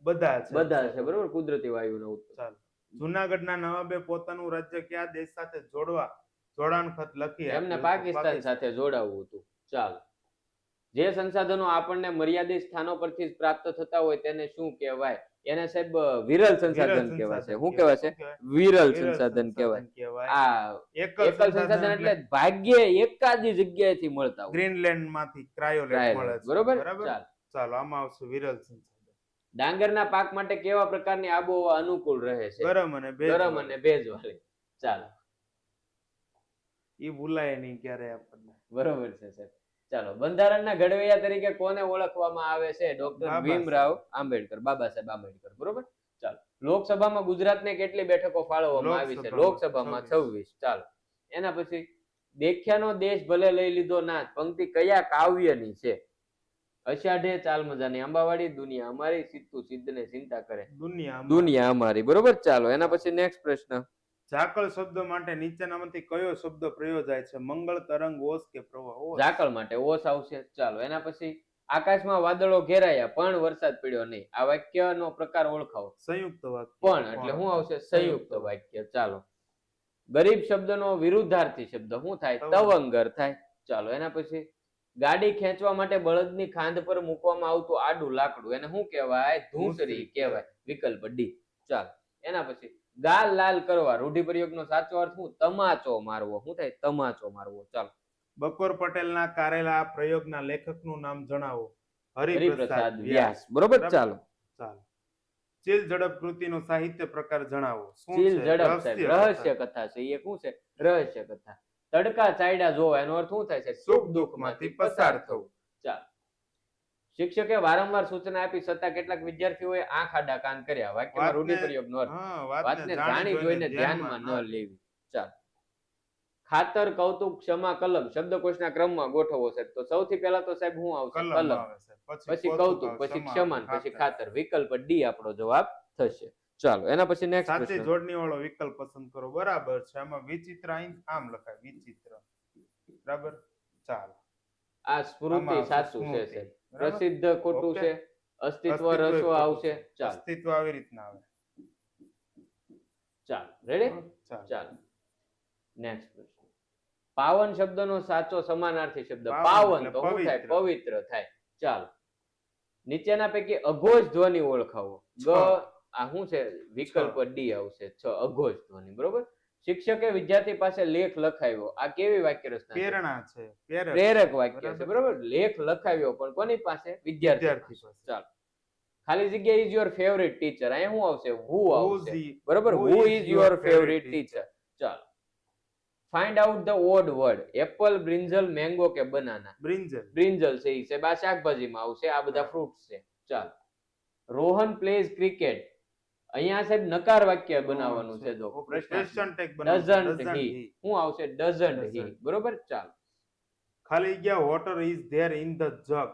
Speaker 2: બધા છે.
Speaker 1: બધા છે. બરોબર, કુદરતી વાયુનો ઉત્પાદક.
Speaker 2: ચાલો. જુનાગઢના નવાબે પોતાનું રાજ્ય કયા દેશ સાથે જોડવા જોડાણ ખત લખી
Speaker 1: એમને
Speaker 2: આપ્યું?
Speaker 1: પાકિસ્તાન સાથે જોડાવવું હતું. ચાલો. જે સંસાધનો આપણને મર્યાદિત સ્થાનો પરથી જ પ્રાપ્ત થતા હોય તેને શું કહેવાય? એને સાહેબ વિરલ સંસાધન કહેવાય છે. શું કહેવાય છે? વિરલ સંસાધન કહેવાય. આ એકલ સંસાધન એટલે ભાગ્યે એકાદી જગ્યાએથી મળતા હોય.
Speaker 2: ગ્રીનલેન્ડ માંથી ક્રાયોલેટ મળે છે.
Speaker 1: બરોબર,
Speaker 2: બરાબર.
Speaker 1: ચાલો.
Speaker 2: ચાલો, આમાં આવશે વિરલ સંસાધન.
Speaker 1: ડાંગરના પાક માટે કેવા પ્રકારની આબોહવા અનુકૂળ રહે છે?
Speaker 2: ગરમ અને
Speaker 1: ગરમ અને ભેજવાળી. ચાલો.
Speaker 2: ઈ ભૂલાય નહીં ક્યારે આપણને.
Speaker 1: બરોબર છે સાહેબ. ચાલો. બંધારણના ઘડવૈયા તરીકે કોને ઓળખવામાં આવે છે? ડોક્ટર ભીમરાવ આંબેડકર. બાબા સાહેબ આંબેડકર. બરોબર, ચાલો. લોકસભામાં ગુજરાતને કેટલી બેઠકો ફાળવવામાં આવી છે? લોકસભામાં 26. ચાલો. એના પછી દેખ્યાનો દેશ ભલે લઈ લીધો નાથ પંક્તિ કયા કાવ્યની છે? અષાઢે ચાલ મજાની આંબાવાડી, દુનિયા અમારી, સિદ્ધુ સિદ્ધને ચિંતા કરે, દુનિયા અમારી. બરોબર, ચાલો. એના પછી નેક્સ્ટ પ્રશ્ન.
Speaker 2: ઝાકળ શબ્દ માટે નીચેનામાંથી કયો શબ્દ પ્રયોજાય છે? મંગળ, તરંગ, ઓસ કે પ્રવાહ? ઓસ.
Speaker 1: ઝાકળ માટે ઓસ આવશે. ચાલો. એના પછી આકાશમાં વાદળો ઘેરાયા પણ વરસાદ પડ્યો નહીં. આ વાક્યનો પ્રકાર ઓળખાવો.
Speaker 2: સંયુક્ત વાક્ય.
Speaker 1: પણ એટલે શું આવશે? સંયુક્ત વાક્ય. ચાલો. ગરીબ શબ્દનો વિરુદ્ધાર્થી શબ્દ શું થાય? તવંગર થાય. ચાલો. એના પછી ગાડી ખેંચવા માટે બળદની ખાંડ પર મૂકવામાં આવતું આડું લાકડું એને શું કહેવાય? ધૂંસરી કહેવાય. વિકલ્પ ડી. ચાલો. એના પછી ગાલ લાલ કરવા રૂઢિપ્રયોગનો સાચો અર્થ શું? તમાચો મારવો. શું થાય? તમાચો મારવો. ચાલો.
Speaker 2: બકોર પટેલના કારેલા પ્રયોગના લેખકનું નામ જણાવો.
Speaker 1: હરિપ્રસાદ વ્યાસ. બરોબર, ચાલો.
Speaker 2: ચાલો. ચીલ ઝડપ કૃતિનો સાહિત્ય પ્રકાર જણાવો. શું
Speaker 1: ચીલ
Speaker 2: છે?
Speaker 1: ઝડપ સાહેબ રહસ્ય કથા છે. એ શું છે? રહસ્ય કથા. તડકા ચાયડા જોવા એનો અર્થ શું થાય છે? સુખ દુઃખમાંથી પસાર થવું. ચાલો. શિક્ષકે વારંવાર સૂચના આપી છતાં કેટલાક વિદ્યાર્થીઓએ આંખ આડા કાન કર્યા. વાક્યમાં રૂઢિપ્રયોગનો અર્થ. વાતને જાણી જોઈને ધ્યાનમાં ન લેવી. ચાલો. ખાતર, કૌતુક, ક્ષમા, કલમ શબ્દકોશના ક્રમમાં ગોઠવવો છે. તો સૌથી પહેલા તો સાહેબ શું આવશે? કલમ. પછી કૌતુક, પછી ક્ષમા, પછી ખાતર. વિકલ્પ ડી આપણો જવાબ થશે. ચાલો. એના પછી નેક્સ્ટ
Speaker 2: સાચી
Speaker 1: પ્રશ્ન.
Speaker 2: જોડણી વાળો વિકલ્પ પસંદ કરો. બરાબર છે. આમાં વિચિત્ર અહીં આમ લખાય વિચિત્ર. બરાબર. ચાલો.
Speaker 1: આ સ્મૃતિ સાચું છે સાહેબ.
Speaker 2: બરાબર?
Speaker 1: પ્રસિદ્ધ ખોટું છે. અસ્તિત્વ રસવો આવશે. ચાલો.
Speaker 2: અસ્તિત્વ આવી રીતના આવે.
Speaker 1: ચાલો. રેડી?
Speaker 2: ચાલો.
Speaker 1: ચાલો. નેક્સ્ટ પ્રશ્ન. પાવન શબ્દનો સાચો સમાનાર્થી શબ્દ
Speaker 2: પાવન
Speaker 1: પાવન
Speaker 2: એટલે
Speaker 1: તો શું થાય?
Speaker 2: પવિત્ર.
Speaker 1: પવિત્ર થાય. ચાલો. નીચેના પૈકી અઘોષ ધ્વનિ ઓળખાવો. ગ આ શું છે? વિકલ્પ ડી આવશે. 6 અઘોષ ધ્વનિ. બરોબર. શિક્ષકે વિદ્યાર્થી પાસે લેખ લખાવ્યો. આ કેવી વાક્ય રચના છે?
Speaker 2: પ્રેરણા છે.
Speaker 1: પ્રેરક વાક્ય છે. બરોબર. લેખ લખાવ્યો પણ કોની પાસે? વિદ્યાર્થી પાસે. ચાલો. ખાલી જગ્યા ઇઝ યોર ફેવરિટ ટીચર. અહીંયા શું આવશે? હુ આવશે. બરોબર. Who is your favourite teacher. ચાલો. Find out the odd word. Apple, brinjal, mango કે બનાના?
Speaker 2: બ્રિંજલ.
Speaker 1: બ્રિંજલ છે ઈ સાહેબ આ શાકભાજીમાં આવશે. આ બધા ફ્રૂટ્સ છે. ચાલો. Rohan plays cricket. અહીંયા સાહેબ નકાર વાક્ય બનાવવાનું છે. જો
Speaker 2: ક્વેશ્ચન ટેગ
Speaker 1: ડઝન્ટ હી. શું આવશે? ડઝન્ટ હી. બરોબર. ચાલો.
Speaker 2: ખાલી ગયા water is there in the jug.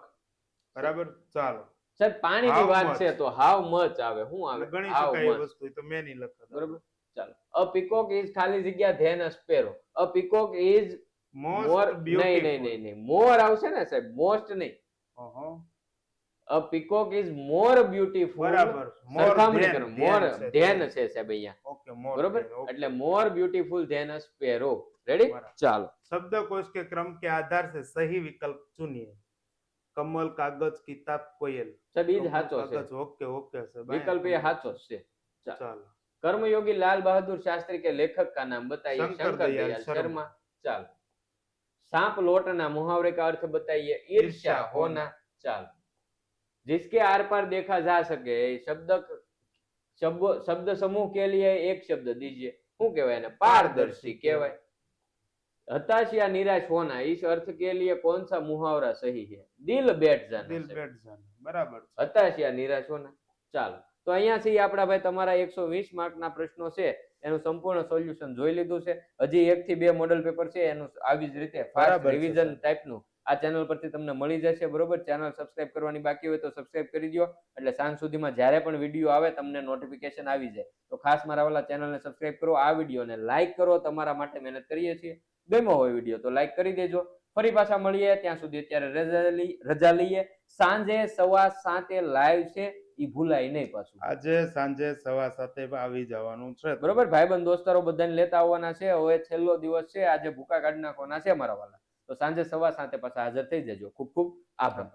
Speaker 2: બરાબર. ચાલો.
Speaker 1: સાહેબ પાણીની વાત છે તો હાઉ મચ આવે. શું આવે?
Speaker 2: ગણી
Speaker 1: હાઉ
Speaker 2: શકાય એ
Speaker 1: મચ.
Speaker 2: વસ્તુ તો મેં નહીં લખતા.
Speaker 1: બરોબર. ચાલો. અ પીકોક ઇઝ ખાલી જગ્યા than a sparrow. A peacock is more
Speaker 2: most
Speaker 1: નહીં
Speaker 2: બ્યુટીફુલ.
Speaker 1: નહીં નહીં મોર આવશે ને સાહેબ. મોસ્ટ નહીં. A peacock is more beautiful.
Speaker 2: બરાબર.
Speaker 1: સરખામણી કરો. મોર ધેન છે સાહેબ અહીંયા.
Speaker 2: ઓકે. મોર.
Speaker 1: બરોબર. એટલે more beautiful than a sparrow. Ready? ચાલો.
Speaker 2: शब्दकोश के क्रम के आधार से सही विकल्प चुनिए. कमल, कागज, किताब, कोयल.
Speaker 1: સાહેબ ઈ જ સાચો છે.
Speaker 2: કાગજ. Okay okay.
Speaker 1: વિકલ્પ એ સાચો જ છે.
Speaker 2: ચાલો.
Speaker 1: कर्मयोगी लाल बहादुर शास्त्री के लेखक का नाम बताइए।
Speaker 2: शंकर
Speaker 1: शंकर
Speaker 2: दयाल
Speaker 1: दयाल
Speaker 2: शर्मा।
Speaker 1: शर्मा। चाल। सांप लौटना मुहावरे का अर्थ बताइए। ईर्ष्या होना। चाल। जिसके आर पार देखा जा सके शब्द समूह के लिए एक शब्द दीजिए। શું કહેવાય એને? पारदर्शी કહેવાય। हताश या निराश होना इस अर्थ के लिए कौन सा मुहावरा सही है? दिल बैठ जाना।
Speaker 2: દિલ
Speaker 1: से
Speaker 2: બેઠ જાના. બરાબર છે.
Speaker 1: હતાશ યા નિરાશ હોના। ચાલો, તો અહીંયાથી આપણા ભાઈ તમારા 120 માર્કના પ્રશ્નો છે એનું સંપૂર્ણ સોલ્યુશન જોઈ લીધું છે। હજી 1 થી 2 મોડલ પેપર છે એનું આવી જ રીતે ફાસ્ટ
Speaker 2: બરાબર છે,
Speaker 1: રિવિઝન
Speaker 2: સર.
Speaker 1: ટાઈપનું આ ચેનલ પરથી તમને મળી જશે। બરોબર, ચેનલ સબસ્ક્રાઇબ કરવાની બાકી હોય તો સબસ્ક્રાઇબ કરી દો, એટલે સાંજ સુધીમાં જ્યારે પણ વિડીયો આવે તમને નોટિફિકેશન આવી જાય। તો ખાસ મારા વાલા ચેનલને સબસ્ક્રાઇબ કરો, આ વિડીયોને લાઈક કરો, તમારા માટે મહેનત કરીએ છીએ। ગમ્યો હોય વિડીયો તો લાઈક કરી દેજો। ફરી પાછા મળીએ, ત્યાં સુધી અત્યારે રજા લઈએ। સાંજે 7:15 લાઈવ છે, ઈ ભૂલાય નહીં પાછું।
Speaker 2: આજે સાંજે 7:15 આવી જવાનું છે.
Speaker 1: બરોબર, ભાઈબંધ દોસ્તારો બધાને લેતા આવવાના છે। હવે છેલ્લો દિવસ છે, આજે ભૂકા કાઢી નાખવાના છે મારા વાલા। તો સાંજે 7:15 પાછા હાજર થઈ જજો। ખૂબ ખૂબ આભાર।